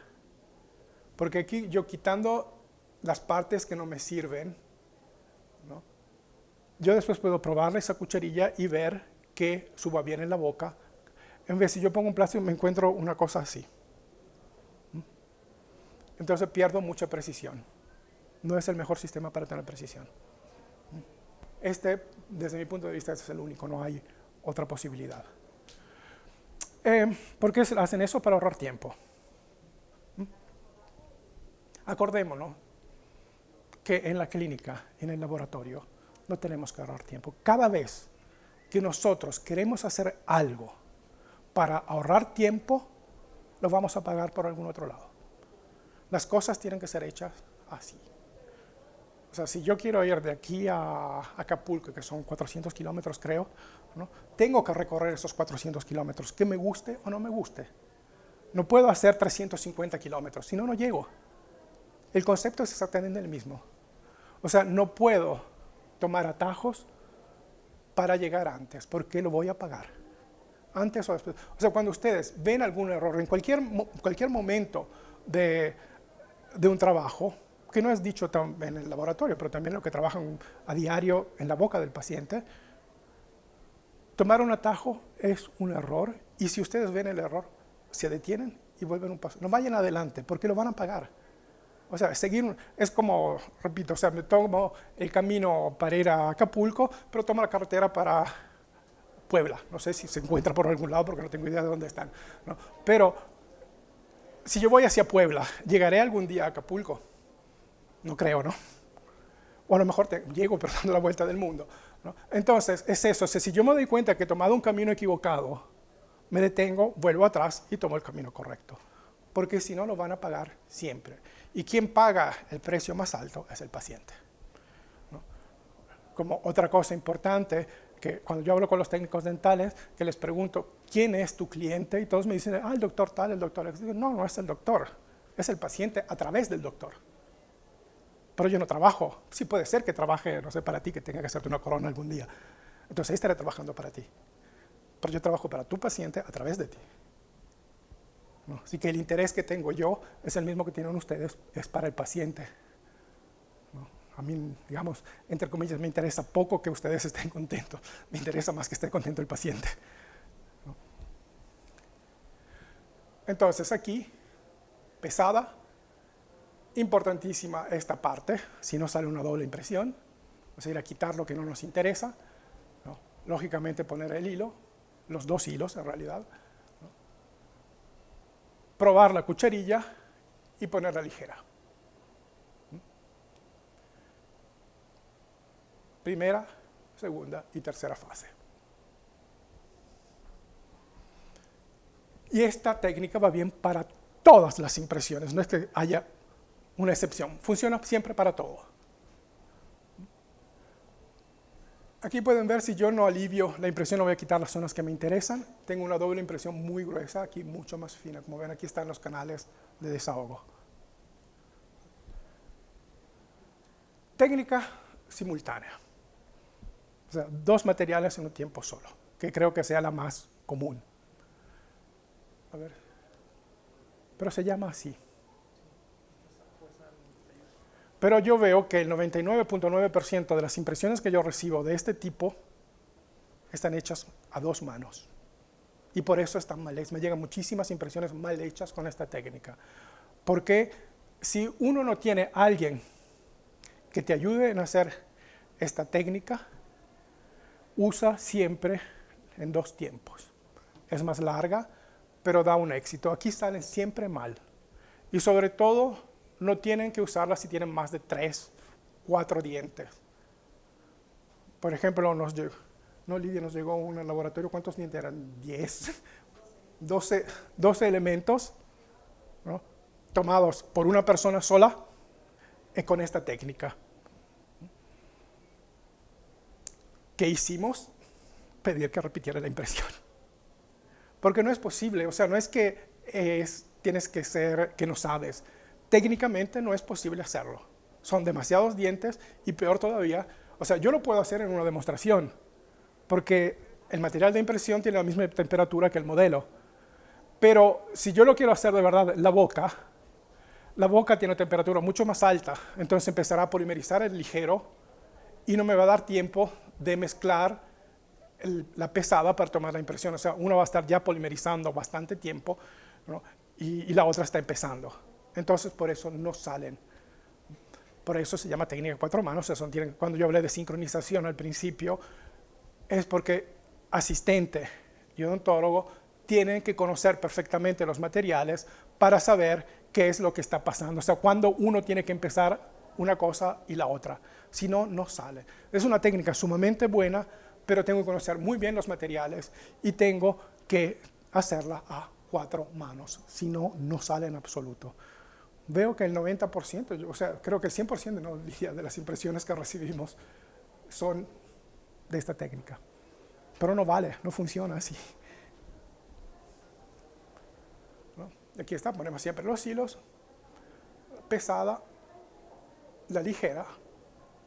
Porque aquí yo quitando las partes que no me sirven, ¿no? Yo después puedo probar esa cucharilla y ver que suba bien en la boca. En vez, si yo pongo un plástico me encuentro una cosa así. Entonces pierdo mucha precisión. No es el mejor sistema para tener precisión. Desde mi punto de vista, este es el único, no hay otra posibilidad. ¿Por qué hacen eso? Para ahorrar tiempo. Acordémonos que en la clínica, en el laboratorio, no tenemos que ahorrar tiempo. Cada vez que nosotros queremos hacer algo para ahorrar tiempo, lo vamos a pagar por algún otro lado. Las cosas tienen que ser hechas así. O sea, si yo quiero ir de aquí a Acapulco, que son 400 kilómetros creo, ¿no? Tengo que recorrer esos 400 kilómetros, que me guste o no me guste. No puedo hacer 350 kilómetros, si no, no llego. El concepto es exactamente el mismo. O sea, no puedo tomar atajos para llegar antes, porque lo voy a pagar. Antes o después. O sea, cuando ustedes ven algún error en cualquier momento de un trabajo, que no es dicho en el laboratorio, pero también lo que trabajan a diario en la boca del paciente, tomar un atajo es un error, y si ustedes ven el error, se detienen y vuelven un paso. No vayan adelante, porque lo van a pagar. O sea, seguir es como, repito, o sea, me tomo el camino para ir a Acapulco, pero tomo la carretera para Puebla. No sé si se encuentra por algún lado, porque no tengo idea de dónde están, ¿no? Pero si yo voy hacia Puebla, ¿llegaré algún día a Acapulco? No creo, ¿no? O a lo mejor llego pero dando la vuelta del mundo, ¿no? Entonces, es eso. O sea, si yo me doy cuenta que he tomado un camino equivocado, me detengo, vuelvo atrás y tomo el camino correcto. Porque si no, lo van a pagar siempre. Y quien paga el precio más alto es el paciente, ¿no? Como otra cosa importante, que cuando yo hablo con los técnicos dentales, que les pregunto, ¿quién es tu cliente? Y todos me dicen, el doctor tal, el doctor. Digo, no, no es el doctor, es el paciente a través del doctor. Pero yo no trabajo. Sí puede ser que trabaje, no sé, para ti, que tenga que hacerte una corona algún día. Entonces ahí estaré trabajando para ti. Pero yo trabajo para tu paciente a través de ti, ¿no? Así que el interés que tengo yo es el mismo que tienen ustedes, es para el paciente, ¿no? A mí, digamos, entre comillas, me interesa poco que ustedes estén contentos. Me interesa más que esté contento el paciente, ¿no? Entonces aquí, pesada. Importantísima esta parte, si no sale una doble impresión, o sea, ir a quitar lo que no nos interesa, ¿no? Lógicamente poner el hilo, los dos hilos en realidad, ¿no? Probar la cucharilla y ponerla ligera. Primera, segunda y tercera fase. Y esta técnica va bien para todas las impresiones, no es que haya una excepción, funciona siempre para todo. Aquí pueden ver, si yo no alivio la impresión, no voy a quitar las zonas que me interesan. Tengo una doble impresión muy gruesa, aquí mucho más fina. Como ven, aquí están los canales de desahogo. Técnica simultánea. O sea, dos materiales en un tiempo solo, que creo que sea la más común. A ver. Pero se llama así. Pero yo veo que el 99.9% de las impresiones que yo recibo de este tipo están hechas a dos manos. Y por eso están mal hechas. Me llegan muchísimas impresiones mal hechas con esta técnica. Porque si uno no tiene a alguien que te ayude en hacer esta técnica, usa siempre en 2 tiempos. Es más larga, pero da un éxito. Aquí salen siempre mal. Y sobre todo, no tienen que usarla si tienen más de 3, 4 dientes. Por ejemplo, Lidia, nos llegó un laboratorio, ¿cuántos dientes eran? 10, 12 elementos, ¿no?, tomados por una persona sola con esta técnica. ¿Qué hicimos? Pedir que repitiera la impresión. Porque no es posible, o sea, no es que tienes que ser que no sabes. Técnicamente no es posible hacerlo. Son demasiados dientes y peor todavía, o sea, yo lo puedo hacer en una demostración, porque el material de impresión tiene la misma temperatura que el modelo. Pero si yo lo quiero hacer de verdad, la boca tiene una temperatura mucho más alta, entonces empezará a polimerizar el ligero y no me va a dar tiempo de mezclar la pesada para tomar la impresión. O sea, una va a estar ya polimerizando bastante tiempo, ¿no?, y la otra está empezando. Entonces, por eso no salen. Por eso se llama técnica 4 manos. Cuando yo hablé de sincronización al principio, es porque asistente y odontólogo tienen que conocer perfectamente los materiales para saber qué es lo que está pasando. O sea, cuando uno tiene que empezar una cosa y la otra. Si no, no sale. Es una técnica sumamente buena, pero tengo que conocer muy bien los materiales y tengo que hacerla a 4 manos. Si no, no sale en absoluto. Veo que el 90%, o sea, creo que el 100% de las impresiones que recibimos son de esta técnica. Pero no vale, no funciona así. ¿No? Aquí está, ponemos siempre los hilos, pesada, la ligera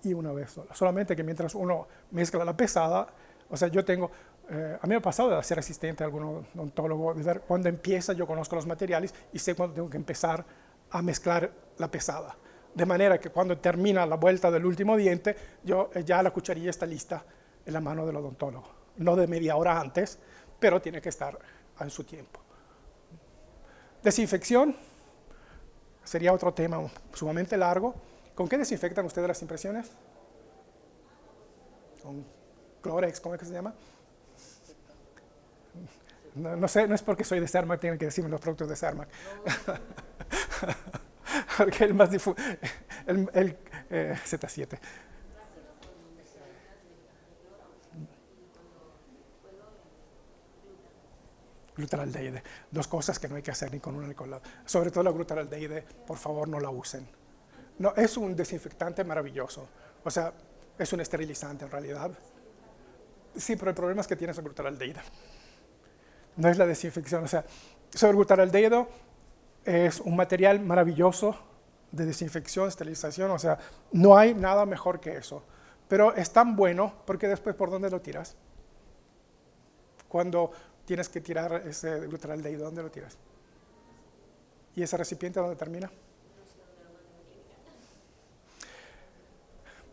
y una vez sola. Solamente que mientras uno mezcla la pesada, o sea, a mí me ha pasado de ser asistente a algún odontólogo, de ver cuando empieza, yo conozco los materiales y sé cuándo tengo que empezar a mezclar la pesada. De manera que cuando termina la vuelta del último diente, ya la cucharilla está lista en la mano del odontólogo. No de media hora antes, pero tiene que estar en su tiempo. Desinfección sería otro tema sumamente largo. ¿Con qué desinfectan ustedes las impresiones? Con Clorox, ¿cómo es que se llama? No sé, no es porque soy de Cermak, tienen que decirme los productos de Cermak. Porque el más difuso, el Z7. Glutaraldeide. 2 cosas que no hay que hacer ni con una ni con la otra. Sobre todo la glutaraldeide, por favor no la usen. No, es un desinfectante maravilloso. O sea, es un esterilizante en realidad. Sí, pero el problema es que tiene esa glutaraldeide. No es la desinfección. O sea, el glutaraldehido es un material maravilloso de desinfección, esterilización. O sea, no hay nada mejor que eso. Pero es tan bueno porque después, ¿por dónde lo tiras? Cuando tienes que tirar ese glutaraldehido, ¿dónde lo tiras? ¿Y ese recipiente dónde termina?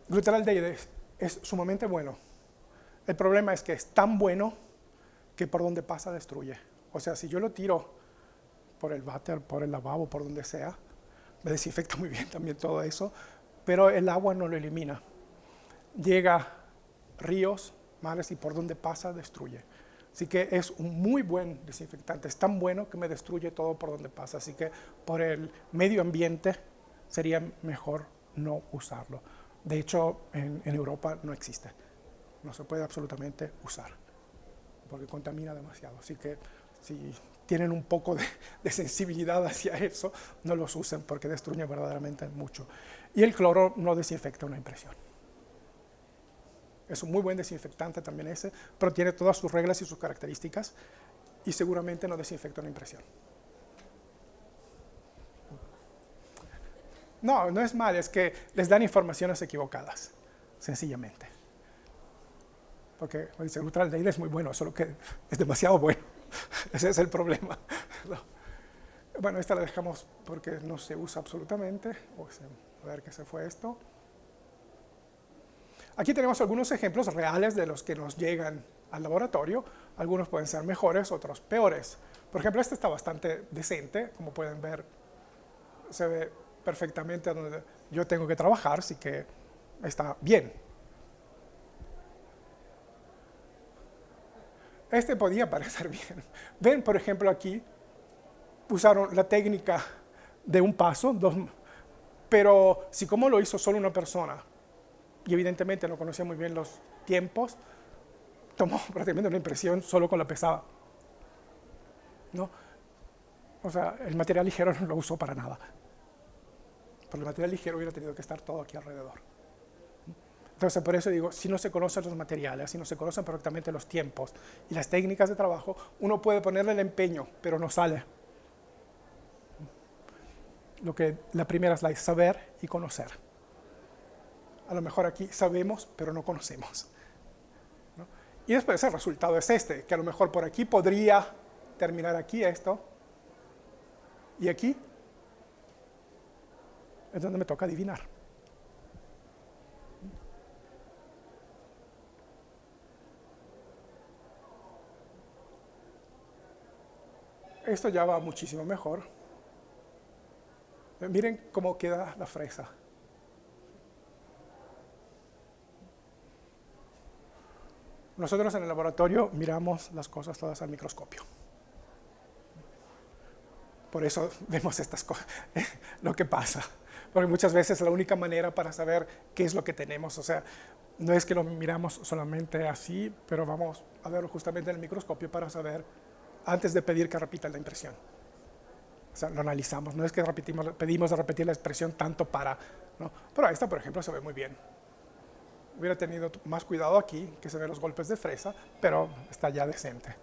Glutaraldehido es sumamente bueno. El problema es que es tan bueno que por donde pasa destruye. O sea, si yo lo tiro por el váter, por el lavabo, por donde sea, me desinfecta muy bien también todo eso, pero el agua no lo elimina. Llega ríos, mares y por donde pasa destruye. Así que es un muy buen desinfectante. Es tan bueno que me destruye todo por donde pasa. Así que por el medio ambiente sería mejor no usarlo. De hecho, en Europa no existe. No se puede absolutamente usar porque contamina demasiado. Así que si tienen un poco de sensibilidad hacia eso, no los usen porque destruye verdaderamente mucho. Y el cloro no desinfecta una impresión. Es un muy buen desinfectante también ese, pero tiene todas sus reglas y sus características y seguramente no desinfecta una impresión. No, no es mal, es que les dan informaciones equivocadas, sencillamente. Porque el glutaraldehido es muy bueno, solo que es demasiado bueno. Ese es el problema. No. Bueno, esta la dejamos porque no se usa absolutamente. A ver qué se fue esto. Aquí tenemos algunos ejemplos reales de los que nos llegan al laboratorio. Algunos pueden ser mejores, otros peores. Por ejemplo, este está bastante decente. Como pueden ver, se ve perfectamente donde yo tengo que trabajar, así que está bien. Este podía parecer bien. Ven, por ejemplo, aquí usaron la técnica de un paso, pero si como lo hizo solo una persona, y evidentemente no conocía muy bien los tiempos, tomó prácticamente una impresión solo con la pesada, ¿no? O sea, el material ligero no lo usó para nada. Pero el material ligero hubiera tenido que estar todo aquí alrededor. Entonces, por eso digo, si no se conocen los materiales, si no se conocen correctamente los tiempos y las técnicas de trabajo, uno puede ponerle el empeño, pero no sale. La primera es saber y conocer. A lo mejor aquí sabemos, pero no conocemos, ¿no? Y después el resultado es este, que a lo mejor por aquí podría terminar aquí esto, y aquí es donde me toca adivinar. Esto ya va muchísimo mejor. Miren cómo queda la fresa. Nosotros en el laboratorio miramos las cosas todas al microscopio. Por eso vemos estas cosas, lo que pasa. Porque muchas veces es la única manera para saber qué es lo que tenemos. O sea, no es que lo miramos solamente así, pero vamos a verlo justamente en el microscopio para saber, antes de pedir que repita la impresión. O sea, lo analizamos. No es que pedimos de repetir la expresión tanto para, ¿no? Pero esta, por ejemplo, se ve muy bien. Hubiera tenido más cuidado aquí, que se ven los golpes de fresa, pero está ya decente.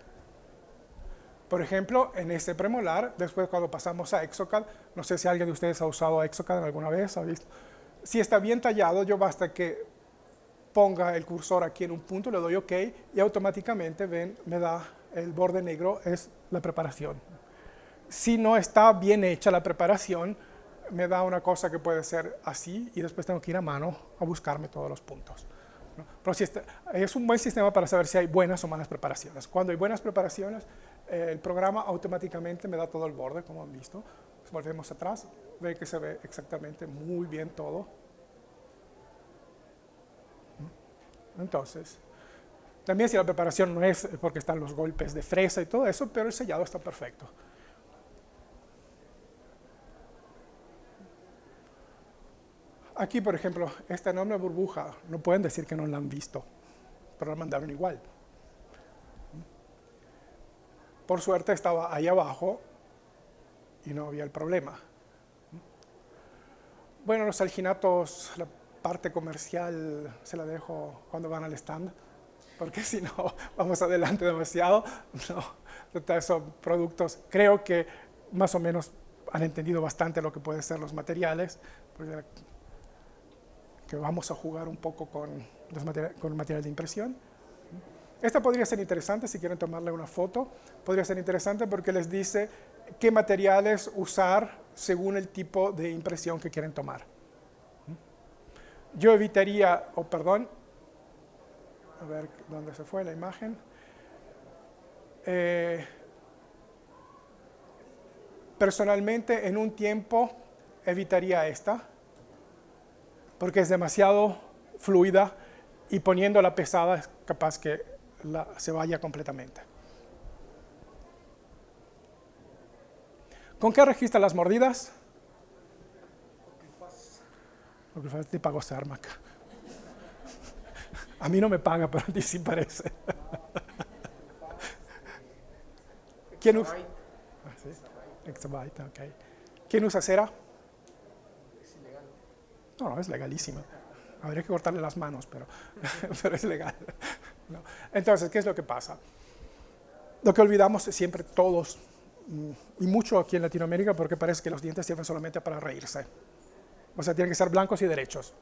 Por ejemplo, en este premolar, después cuando pasamos a Exocad, no sé si alguien de ustedes ha usado Exocad alguna vez, ¿ha visto? Si está bien tallado, yo basta que ponga el cursor aquí en un punto, le doy OK y automáticamente, ven, me da el borde negro, es la preparación. Si no está bien hecha la preparación, me da una cosa que puede ser así y después tengo que ir a mano a buscarme todos los puntos, ¿no? Pero si es un buen sistema para saber si hay buenas o malas preparaciones. Cuando hay buenas preparaciones, el programa automáticamente me da todo el borde, como han visto. Pues volvemos atrás, ve que se ve exactamente muy bien todo. Entonces, también si la preparación no es porque están los golpes de fresa y todo eso, pero el sellado está perfecto. Aquí, por ejemplo, esta enorme burbuja, no pueden decir que no la han visto, pero la mandaron igual. Por suerte estaba ahí abajo y no había el problema. Bueno, los alginatos, la parte comercial se la dejo cuando van al stand, porque si no vamos adelante demasiado. No, son productos, creo que más o menos han entendido bastante lo que pueden ser los materiales, porque que vamos a jugar un poco con el material de impresión. Esta podría ser interesante si quieren tomarle una foto. Podría ser interesante porque les dice qué materiales usar según el tipo de impresión que quieren tomar. Yo evitaría, a ver dónde se fue la imagen. Personalmente, en un tiempo, evitaría esta, porque es demasiado fluida y poniéndola pesada es capaz que se vaya completamente. ¿Con qué registra las mordidas? Oclifaz te pagó Cermac. A mí no me paga, pero a ti sí parece. ¿Quién usa? Exabyte, ok. ¿Quién usa cera? No, es legalísima. Habría que cortarle las manos, pero es legal. ¿No? Entonces, ¿qué es lo que pasa? Lo que olvidamos siempre todos, y mucho aquí en Latinoamérica, porque parece que los dientes sirven solamente para reírse. O sea, tienen que ser blancos y derechos.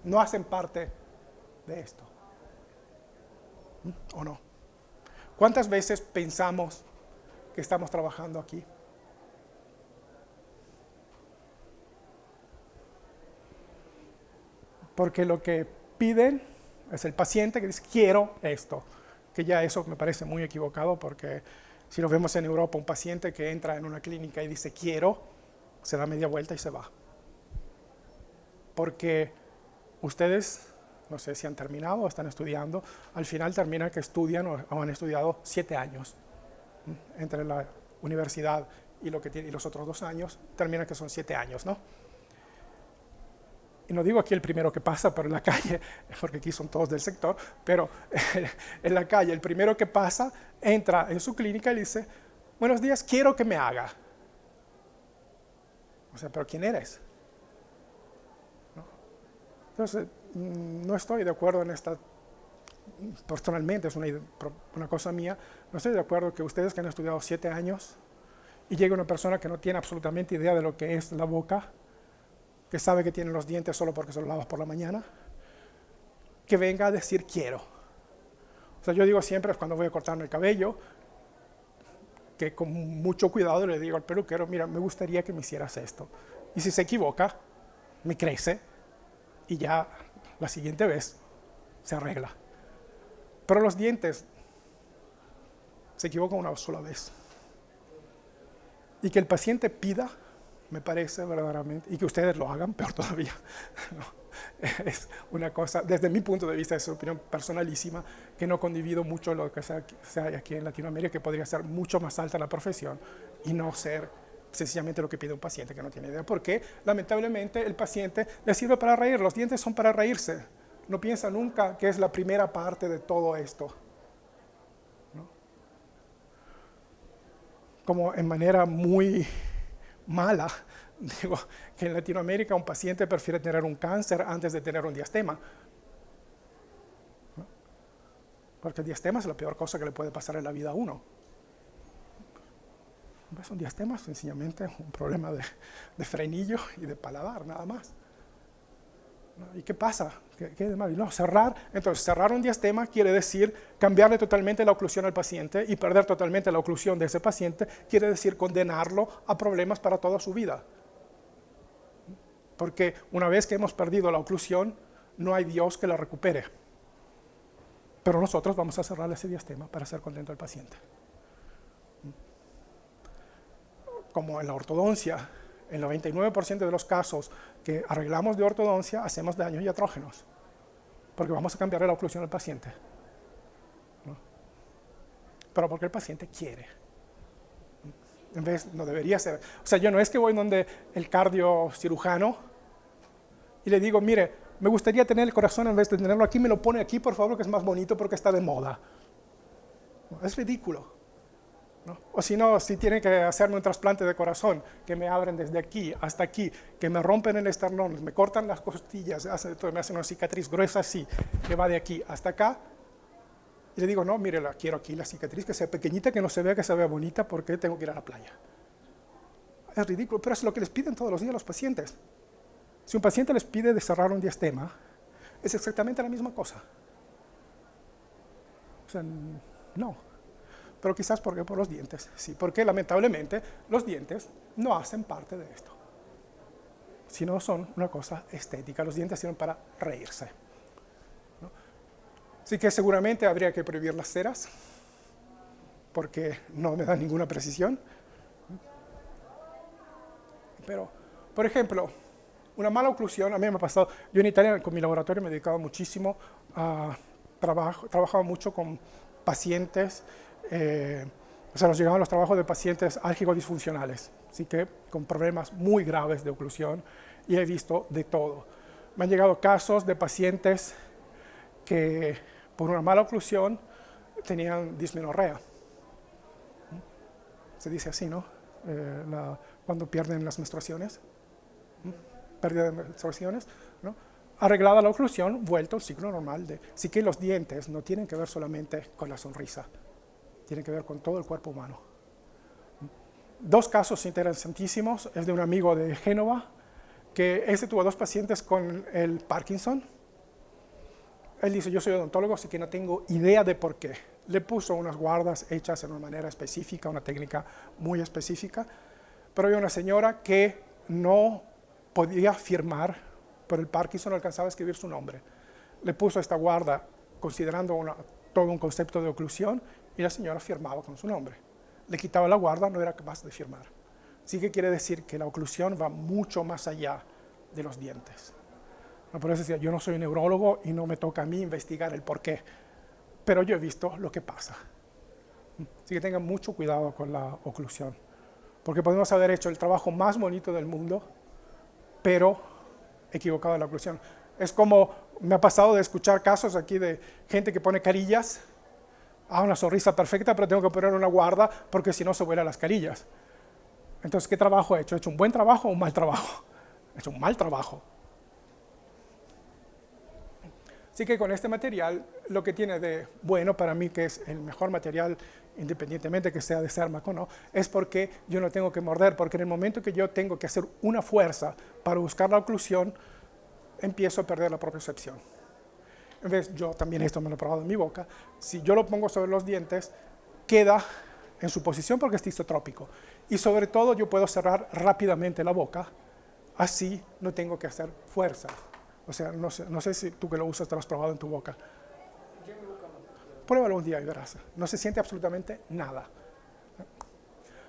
No hacen parte de esto. ¿O no? ¿Cuántas veces pensamos que estamos trabajando aquí? Porque lo que piden es el paciente que dice, quiero esto. Que ya eso me parece muy equivocado, porque si lo vemos en Europa, un paciente que entra en una clínica y dice, quiero, se da media vuelta y se va. Porque Ustedes, no sé si han terminado o están estudiando, al final terminan que estudian o han estudiado 7 años. Entre la universidad y los otros 2 años, terminan que son 7 años, ¿no? Y no digo aquí el primero que pasa, pero en la calle, porque aquí son todos del sector, pero en la calle el primero que pasa entra en su clínica y dice, buenos días, quiero que me haga. O sea, ¿pero quién eres? ¿No? Entonces, no estoy de acuerdo en esta, personalmente es una cosa mía, no estoy de acuerdo que ustedes que han estudiado 7 años y llegue una persona que no tiene absolutamente idea de lo que es la boca, que sabe que tiene los dientes solo porque se los lavas por la mañana, que venga a decir quiero. O sea, yo digo siempre cuando voy a cortarme el cabello, que con mucho cuidado le digo al peluquero, mira, me gustaría que me hicieras esto. Y si se equivoca, me crece y ya la siguiente vez se arregla. Pero los dientes se equivocan una sola vez. Y que el paciente pida, me parece verdaderamente, y que ustedes lo hagan, peor todavía. No, es una cosa, desde mi punto de vista, es una opinión personalísima, que no condivido mucho lo que sea aquí en Latinoamérica, que podría ser mucho más alta la profesión y no ser sencillamente lo que pide un paciente que no tiene idea. Porque lamentablemente el paciente le sirve para reír, los dientes son para reírse. No piensa nunca que es la primera parte de todo esto, ¿no? Como en manera muy mala, digo que en Latinoamérica un paciente prefiere tener un cáncer antes de tener un diastema, ¿no? Porque el diastema es la peor cosa que le puede pasar en la vida a uno. ¿Ves? Un diastema es sencillamente un problema de frenillo y de paladar, nada más. ¿Y qué pasa? ¿Qué de malo? No, entonces cerrar un diastema quiere decir cambiarle totalmente la oclusión al paciente y perder totalmente la oclusión de ese paciente quiere decir condenarlo a problemas para toda su vida. Porque una vez que hemos perdido la oclusión, no hay Dios que la recupere. Pero nosotros vamos a cerrar ese diastema para hacer contento al paciente. Como en la ortodoncia, en el 99% de los casos que arreglamos de ortodoncia, hacemos daños iatrógenos, porque vamos a cambiar la oclusión al paciente, ¿no? Pero porque el paciente quiere. En vez, no debería ser. O sea, yo no es que voy donde el cardiocirujano y le digo, mire, me gustaría tener el corazón en vez de tenerlo aquí, me lo pone aquí, por favor, que es más bonito porque está de moda. Es ridículo, ¿no? O si no, si tienen que hacerme un trasplante de corazón, que me abren desde aquí hasta aquí, que me rompen el esternón, me cortan las costillas, me hacen una cicatriz gruesa así, que va de aquí hasta acá, y le digo, no, mire, quiero aquí la cicatriz, que sea pequeñita, que no se vea, que se vea bonita, porque tengo que ir a la playa. Es ridículo, pero es lo que les piden todos los días los pacientes. Si un paciente les pide de cerrar un diastema, es exactamente la misma cosa. O sea, no. Pero quizás porque por los dientes, sí, porque lamentablemente los dientes no hacen parte de esto, sino son una cosa estética. Los dientes sirven para reírse, ¿no? Así que seguramente habría que prohibir las ceras, porque no me dan ninguna precisión. Pero, por ejemplo, una mala oclusión, a mí me ha pasado, yo en Italia con mi laboratorio me dedicaba muchísimo a trabajaba mucho con pacientes, o sea, nos llegaban los trabajos de pacientes álgico-disfuncionales, así que con problemas muy graves de oclusión, y he visto de todo. Me han llegado casos de pacientes que por una mala oclusión tenían dismenorrea. Se dice así, ¿no? Cuando pierden las menstruaciones, pérdida de menstruaciones, ¿no? Arreglada la oclusión, vuelto al ciclo normal. Así que los dientes no tienen que ver solamente con la sonrisa, tienen que ver con todo el cuerpo humano. 2 casos interesantísimos, es de un amigo de Génova, que ese tuvo 2 pacientes con el Parkinson. Él dice, yo soy odontólogo, así que no tengo idea de por qué. Le puso unas guardas hechas en una manera específica, una técnica muy específica, pero había una señora que no podía firmar por el Parkinson, no alcanzaba a escribir su nombre. Le puso esta guarda considerando todo un concepto de oclusión y la señora firmaba con su nombre. Le quitaba la guarda, no era capaz de firmar. Así que quiere decir que la oclusión va mucho más allá de los dientes, Por eso decía, yo no soy neurólogo y no me toca a mí investigar el por qué, pero yo he visto lo que pasa. Así que tengan mucho cuidado con la oclusión, porque podemos haber hecho el trabajo más bonito del mundo, pero equivocado en la oclusión. Es como me ha pasado de escuchar casos aquí de gente que pone carillas, una sonrisa perfecta, pero tengo que poner una guarda porque si no se vuelan las carillas. Entonces, ¿qué trabajo he hecho? ¿He hecho un buen trabajo o un mal trabajo? He hecho un mal trabajo. Así que con este material, lo que tiene de bueno para mí, que es el mejor material, independientemente que sea de Cermaq o no, es porque yo no tengo que morder, porque en el momento que yo tengo que hacer una fuerza para buscar la oclusión, empiezo a perder la propiocepción. En vez, yo también esto me lo he probado en mi boca, si yo lo pongo sobre los dientes, queda en su posición porque es isotrópico. Y sobre todo yo puedo cerrar rápidamente la boca, así no tengo que hacer fuerza. O sea, no sé si tú que lo usas te lo has probado en tu boca. Yo en mi boca no. Pruébalo un día y verás. No se siente absolutamente nada.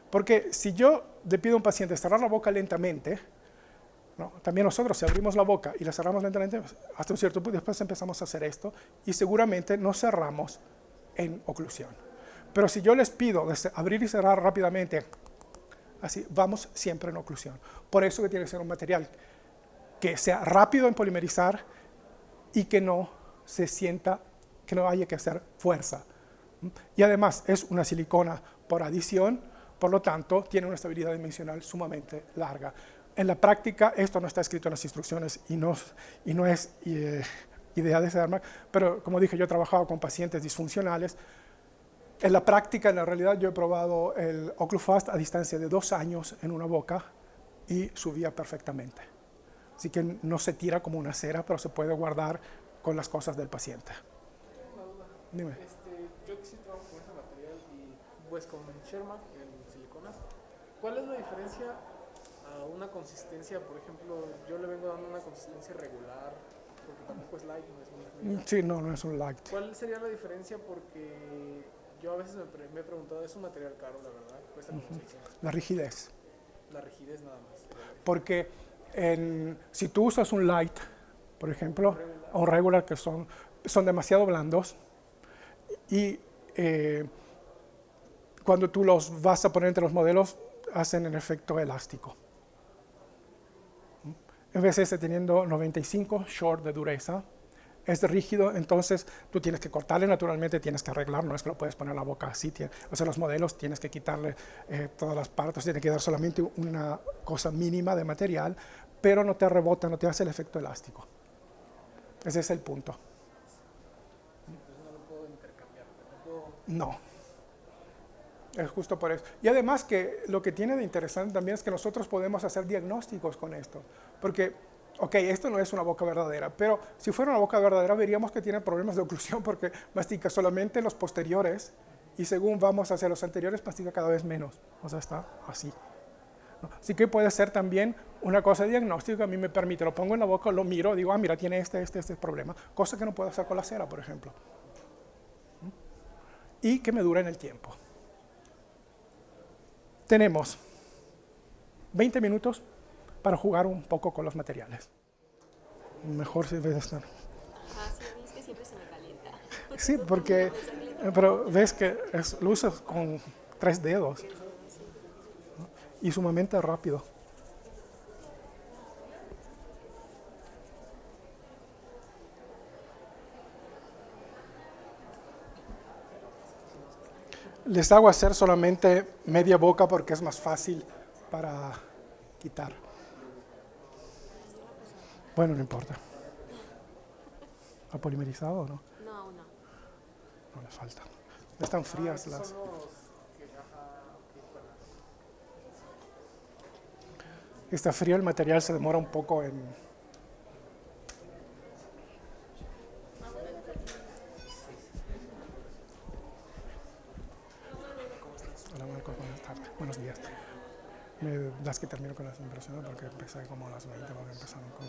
Porque si yo le pido a un paciente cerrar la boca lentamente, ¿no? También nosotros si abrimos la boca y la cerramos lentamente, hasta un cierto punto después empezamos a hacer esto y seguramente nos cerramos en oclusión. Pero si yo les pido abrir y cerrar rápidamente, así vamos siempre en oclusión. Por eso que tiene que ser un material que sea rápido en polimerizar y que no se sienta, que no haya que hacer fuerza. Y además es una silicona por adición, por lo tanto tiene una estabilidad dimensional sumamente larga. En la práctica esto no está escrito en las instrucciones y no es idea de Cermaq, pero como dije, yo he trabajado con pacientes disfuncionales. En la práctica, en la realidad, yo he probado el Oclufast a distancia de 2 años en una boca y subía perfectamente. Así que no se tira como una cera, pero se puede guardar con las cosas del paciente. Tengo una duda. Dime. Yo que sí trabajo con ese material y pues con Sherman en siliconas, ¿cuál es la diferencia a una consistencia? Por ejemplo, yo le vengo dando una consistencia regular, porque tampoco es light, no es muy fluida. Sí, no es un light. ¿Cuál sería la diferencia? Porque yo a veces me he preguntado, es un material caro, la verdad, cuesta como 600. La rigidez. La rigidez nada más. Porque si tú usas un light, por ejemplo, o un regular que son demasiado blandos y cuando tú los vas a poner entre los modelos hacen el efecto elástico. En vez de este teniendo 95 short de dureza, es rígido, entonces tú tienes que cortarle naturalmente, tienes que arreglar, no es que lo puedes poner en la boca así, o sea, los modelos tienes que quitarle todas las partes, tiene que dar solamente una cosa mínima de material, pero no te rebota, no te hace el efecto elástico. Ese es el punto. Entonces no lo puedo intercambiar, no puedo... No. Es justo por eso. Y además que lo que tiene de interesante también es que nosotros podemos hacer diagnósticos con esto, porque ok, esto no es una boca verdadera, pero si fuera una boca verdadera veríamos que tiene problemas de oclusión porque mastica solamente los posteriores y según vamos hacia los anteriores mastica cada vez menos, o sea, está así. ¿No? Así que puede ser también una cosa de diagnóstico que a mí me permite, lo pongo en la boca, lo miro, digo, mira, tiene este problema, cosa que no puedo hacer con la cera, por ejemplo. Y que me dura en el tiempo. Tenemos 20 minutos para jugar un poco con los materiales. Mejor si ves estar. Sí, a mí es que siempre se me calienta. Sí, porque, pero ves que lo usas con 3 dedos, ¿no? Y sumamente rápido. Les hago hacer solamente media boca porque es más fácil para quitar. Bueno, no importa. ¿Ha polimerizado o no? No, aún no. No le falta. Están frías Son las... los que, Está frío el material, se demora un poco en... Hola Marco, buenas tardes. Buenos días. Me das que termino con las impresiones porque empecé como a las 20 porque empezaron con...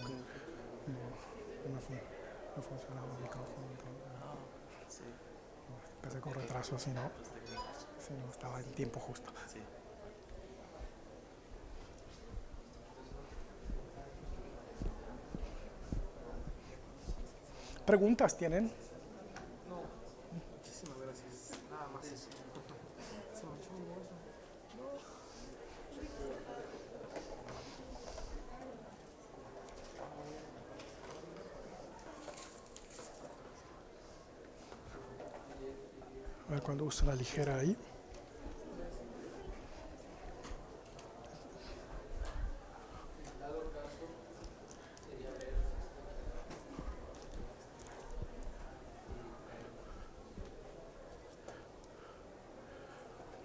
No funcionaba el micrófono. Entonces, empecé con retraso, si no estaba en tiempo justo. ¿Preguntas tienen? No, muchísimas gracias. Nada más eso. Se me echó un oso. A ver cuando uso la ligera ahí.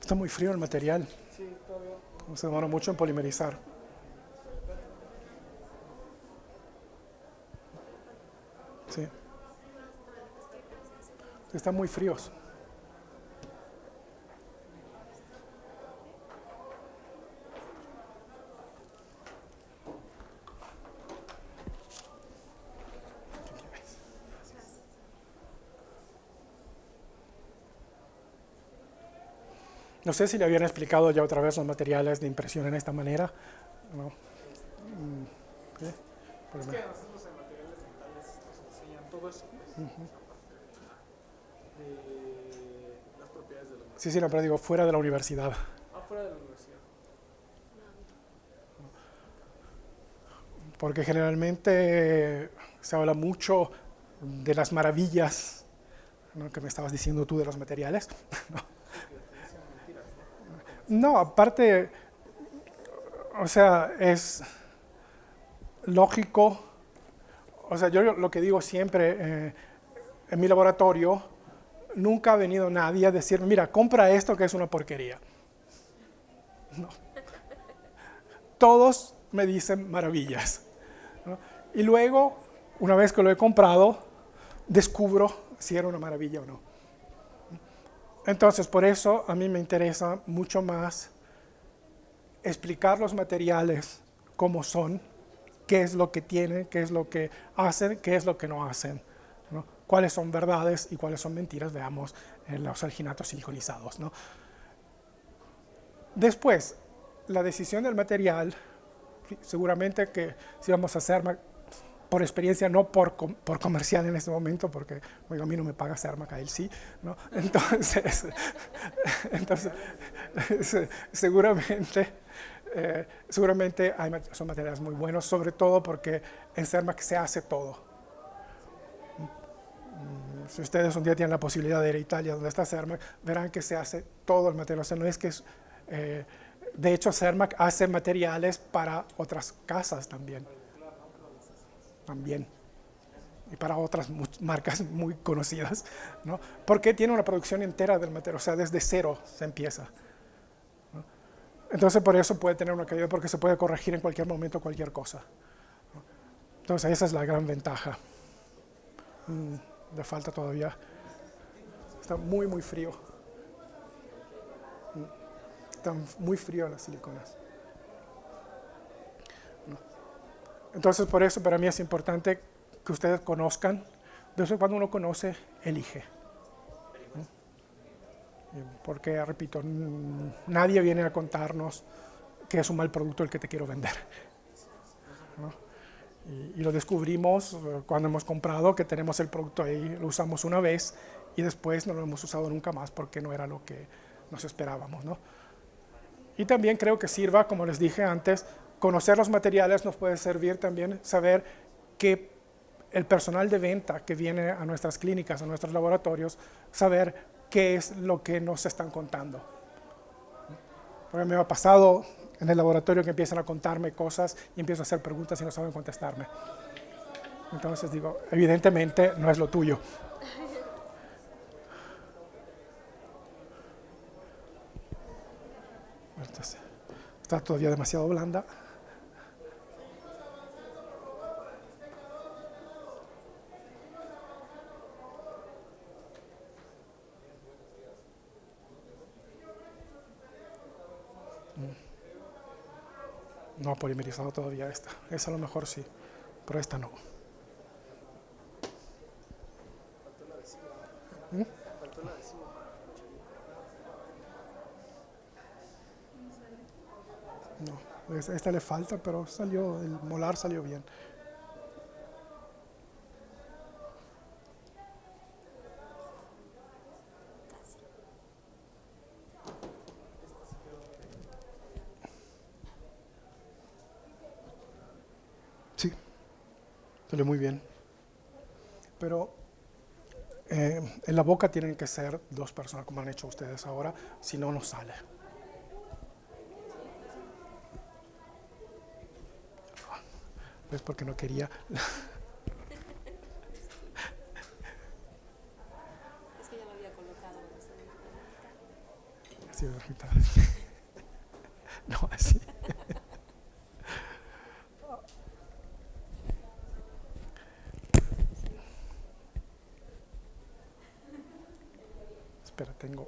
Está muy frío el material, Sí, todavía. se demora mucho en polimerizar. Sí. Están muy fríos. No sé si le habían explicado ya otra vez los materiales de impresión en esta manera. No. ¿Sí? Es que a nosotros en materiales dentales nos enseñan todo eso, pues, de las propiedades de los materiales. Sí, sí, no, pero digo, fuera de la universidad. Afuera de la universidad. Porque generalmente se habla mucho de las maravillas, ¿no?, que me estabas diciendo tú de los materiales. No, aparte, o sea, es lógico, o sea, yo lo que digo siempre, en mi laboratorio nunca ha venido nadie a decirme, mira, compra esto que es una porquería. No. Todos me dicen maravillas, ¿no? Y luego, una vez que lo he comprado, descubro si era una maravilla o no. Entonces, por eso a mí me interesa mucho más explicar los materiales cómo son, qué es lo que tienen, qué es lo que hacen, qué es lo que no hacen, ¿no? Cuáles son verdades y cuáles son mentiras, veamos en los alginatos siliconizados, ¿no? Después, la decisión del material, seguramente que si vamos a hacer por experiencia, no por comercial en este momento, porque oiga, a mí no me paga Cermac, a él sí, ¿no? Entonces seguramente son materiales muy buenos, sobre todo porque en Cermac se hace todo. Si ustedes un día tienen la posibilidad de ir a Italia, donde está Cermac, verán que se hace todo el material. O sea, no es que de hecho, Cermac hace materiales para otras casas también. Y para otras marcas muy conocidas, ¿no? Porque tiene una producción entera del material, o sea, desde cero se empieza, ¿no? Entonces, por eso puede tener una calidad, porque se puede corregir en cualquier momento cualquier cosa, ¿no? Entonces, esa es la gran ventaja. Le falta todavía. Está muy, muy frío. Está muy frío las siliconas. Entonces, por eso para mí es importante que ustedes conozcan. De eso, cuando uno conoce, elige, ¿no? Porque, repito, nadie viene a contarnos que es un mal producto el que te quiero vender, ¿no? Y lo descubrimos cuando hemos comprado, que tenemos el producto ahí, lo usamos una vez y después no lo hemos usado nunca más porque no era lo que nos esperábamos, ¿no? Y también creo que sirva, como les dije antes, conocer los materiales nos puede servir también saber que el personal de venta que viene a nuestras clínicas, a nuestros laboratorios, saber qué es lo que nos están contando. Porque me ha pasado en el laboratorio que empiezan a contarme cosas y empiezo a hacer preguntas y no saben contestarme. Entonces digo, evidentemente no es lo tuyo. Entonces, está todavía demasiado blanda. No ha polimerizado todavía esta. Esa a lo mejor sí, pero esta no. No, esta le falta, pero salió, el molar salió bien. Salió muy bien. Pero en la boca tienen que ser 2 personas, como han hecho ustedes ahora, si no, no sale. Es porque no quería. Es que ya lo había colocado. Así, ahorita. No, así. Espera, tengo.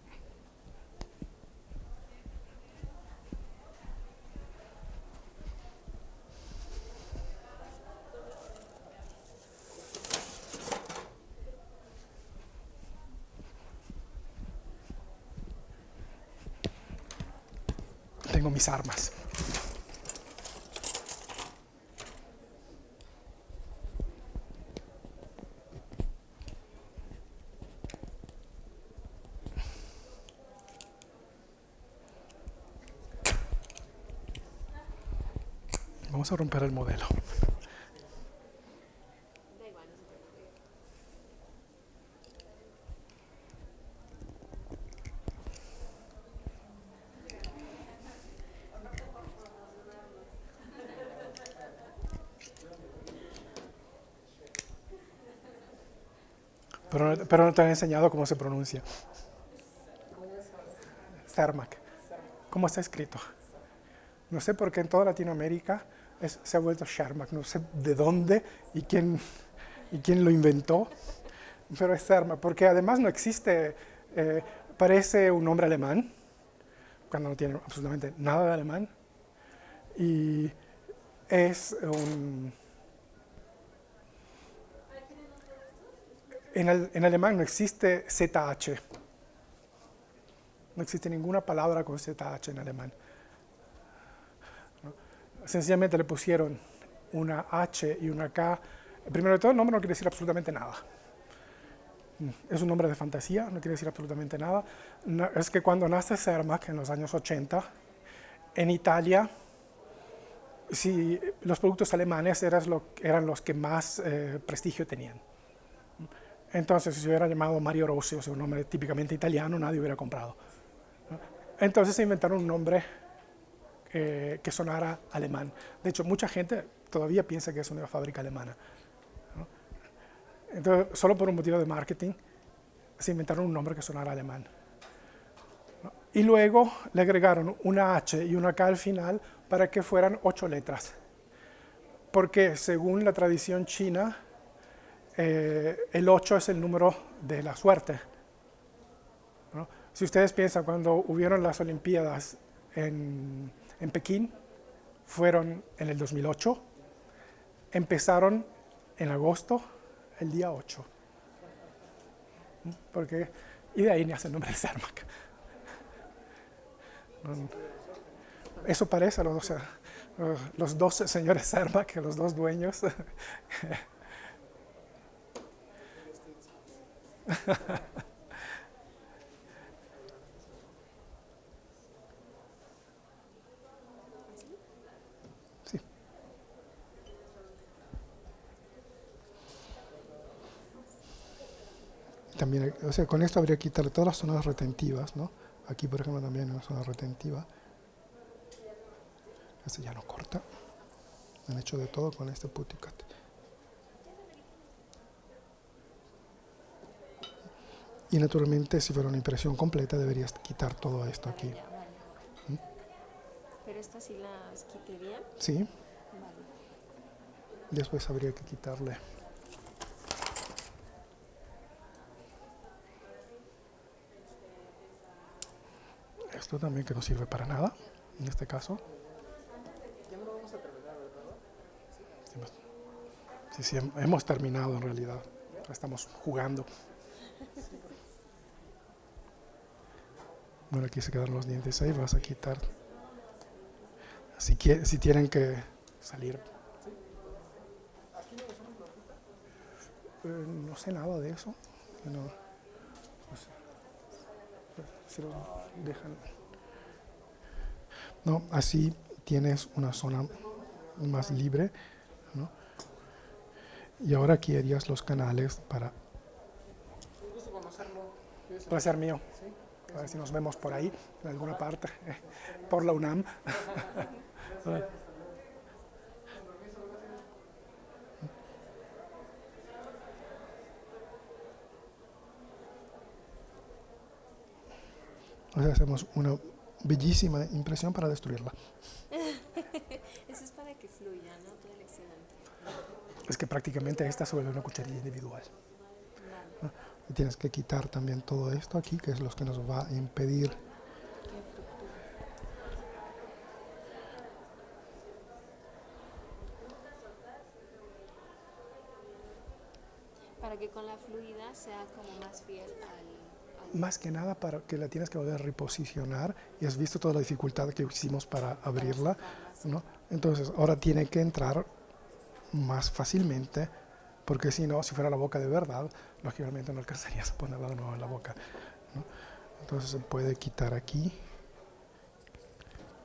Tengo mis armas. Vamos a romper el modelo. Da igual, no se preocupe. Pero no te han enseñado cómo se pronuncia. Cermak. ¿Cómo está escrito? No sé por qué en toda Latinoamérica se ha vuelto Shermak. No sé de dónde y quién lo inventó, pero es Cermak. Porque además no existe, parece un nombre alemán, cuando no tiene absolutamente nada de alemán. Y es un... En alemán no existe ZH. No existe ninguna palabra con ZH en alemán. ¿No? Sencillamente le pusieron una H y una K. Primero de todo, el nombre no quiere decir absolutamente nada. Es un nombre de fantasía, no quiere decir absolutamente nada. No, es que cuando nace Cermak en los años 80, en Italia, sí, los productos alemanes eran los que más prestigio tenían. Entonces, si se hubiera llamado Mario Rossi, o sea, un nombre típicamente italiano, nadie hubiera comprado. Entonces se inventaron un nombre que sonara alemán. De hecho, mucha gente todavía piensa que es una fábrica alemana. Entonces, solo por un motivo de marketing, se inventaron un nombre que sonara alemán. Y luego le agregaron una H y una K al final para que fueran 8 letras. Porque según la tradición china, el 8 es el número de la suerte. ¿No? Si ustedes piensan, cuando hubieron las Olimpiadas en Pekín, fueron en el 2008, empezaron en agosto, el día 8. Y de ahí nace el nombre de Cermak. Eso parece a los dos señores Cermak, los dos dueños. Sí. También, o sea, con esto habría que quitarle todas las zonas retentivas, ¿no? Aquí, por ejemplo, también hay una zona retentiva. Este ya no corta. Han hecho de todo con este putty cut. Y naturalmente, si fuera una impresión completa, deberías quitar todo esto aquí. Ya, vale. Pero estas sí las quité bien. Sí, Vale. después habría que quitarle. Esto también que no sirve para nada, en este caso. Ya no lo vamos a terminar, ¿verdad? Sí, hemos terminado en realidad. Estamos jugando. Bueno, aquí se quedan los dientes ahí, vas a quitar. Si tienen que salir. No sé nada de eso. No sé. Si lo dejan. No, así tienes una zona más libre, ¿no? Y ahora aquí harías los canales para Un gusto conocerlo. Cuídese. placer mío. Sí, A ver si nos vemos por ahí, en alguna parte, por la UNAM. O sea, hacemos una bellísima impresión para destruirla. Eso es para que fluya, ¿no? Todo el excedente. Es que prácticamente esta se vuelve una cucharilla individual. Vale. Y tienes que quitar también todo esto aquí, que es lo que nos va a impedir. Qué estructura. Para que con la fluida sea como más fiel al... Más que nada para que la tienes que volver a reposicionar, y has visto toda la dificultad que hicimos para abrirla, sacarla, sí. ¿no? Entonces ahora tiene que entrar más fácilmente, porque si no, si fuera la boca de verdad, lógicamente no alcanzarías a ponerla de nuevo en la boca, ¿no? Entonces se puede quitar aquí,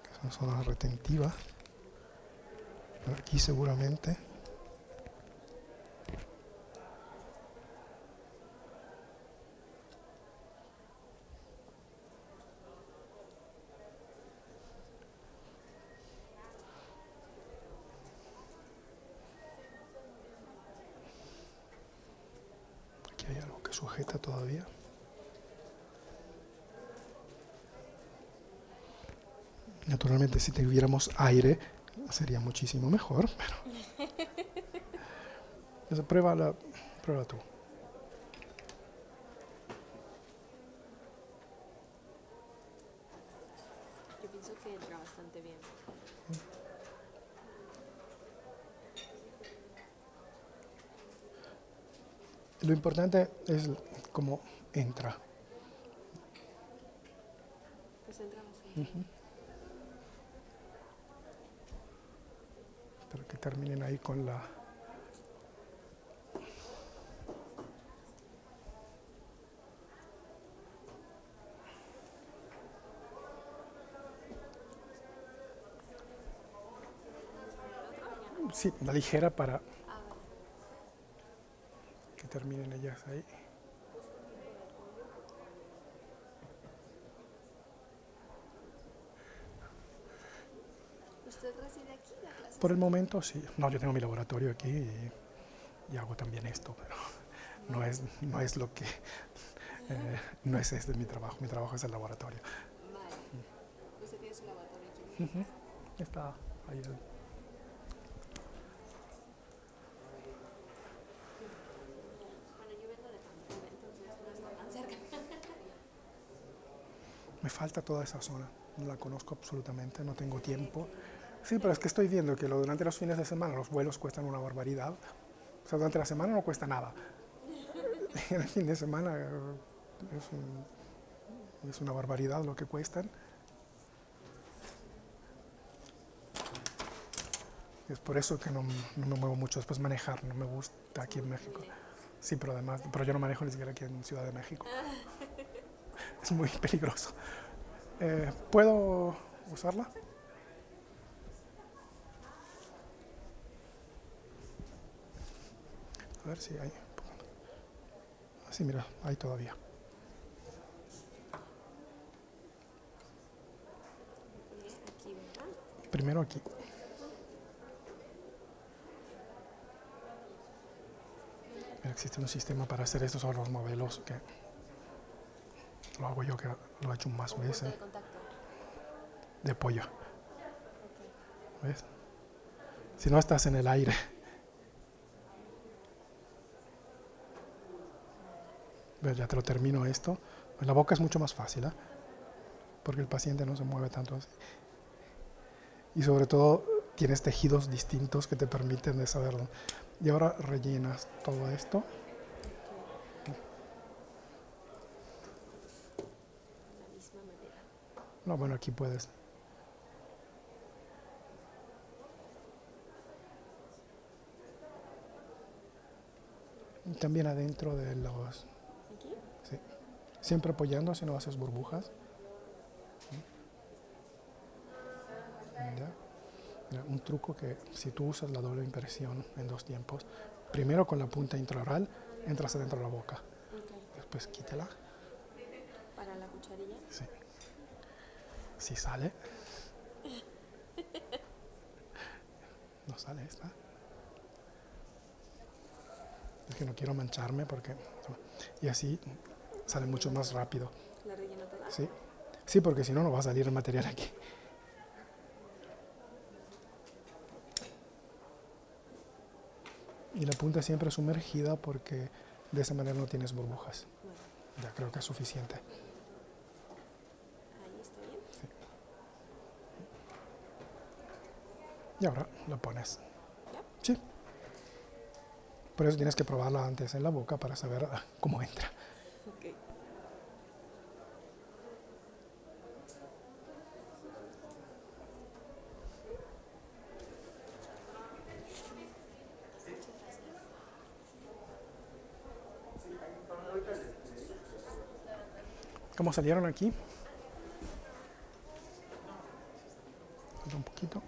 que es una zona retentiva, aquí seguramente. Aquí hay algo que sujeta todavía. Naturalmente, si tuviéramos aire, sería muchísimo mejor, pero... Entonces, pruébala tú. Yo pienso que entra bastante bien. Lo importante es cómo entra. Pues entra bastante bien. Espero que terminen ahí con la... Sí, la ligera para Ah, vale. que terminen ellas ahí. ¿Usted reside aquí? ¿La clase? Por el momento sí. No, yo tengo mi laboratorio aquí y hago también esto, pero no es lo que... no es este mi trabajo es el laboratorio. Vale. ¿Usted tiene su laboratorio aquí? Ujú. Está ahí. Bueno, yo vengo de Cancún, entonces no está tan cerca. Me falta toda esa zona, no la conozco absolutamente, no tengo tiempo. Sí, pero es que estoy viendo que durante los fines de semana los vuelos cuestan una barbaridad. O sea, durante la semana no cuesta nada. En el fin de semana es una barbaridad lo que cuestan. Es por eso que no me muevo mucho. Después manejar, no me gusta aquí en México. Sí, pero además, pero yo no manejo ni siquiera aquí en Ciudad de México. Es muy peligroso. ¿Puedo usarla? A ver si hay. Sí, mira, hay todavía. Aquí, ¿verdad? Primero aquí. Mira, existe un sistema para hacer estos otros modelos que lo hago yo, que lo he hecho más Un punto veces. de contacto. De pollo. Ok. ¿Ves? Si no estás en el aire. ¿Ves? Ya te lo termino esto. En la boca es mucho más fácil, ¿eh? Porque el paciente no se mueve tanto así. Y sobre todo tienes tejidos distintos que te permiten de saberlo. Y ahora rellenas todo esto. De la misma manera. No, bueno, aquí puedes. Y también adentro de los... ¿Aquí? Sí. Siempre apoyando si no haces burbujas. ¿Ya? Mira, un truco que si tú usas la doble impresión en 2 tiempos, primero con la punta intraoral entras adentro de la boca, Ok. después quítala, Para la cucharilla. sí. Si sale, no sale esta. Es que no quiero mancharme porque... Y así sale mucho más rápido. ¿La relleno toda? Sí, sí, porque si no, no va a salir el material aquí. Y la punta siempre sumergida porque de esa manera no tienes burbujas. Bueno, Ya creo que es suficiente. ahí está bien. Y ahora lo pones. ¿Ya? Sí. Por eso tienes que probarla antes en la boca para saber cómo entra. Ok. ¿Cómo salieron aquí? Falta un poquito.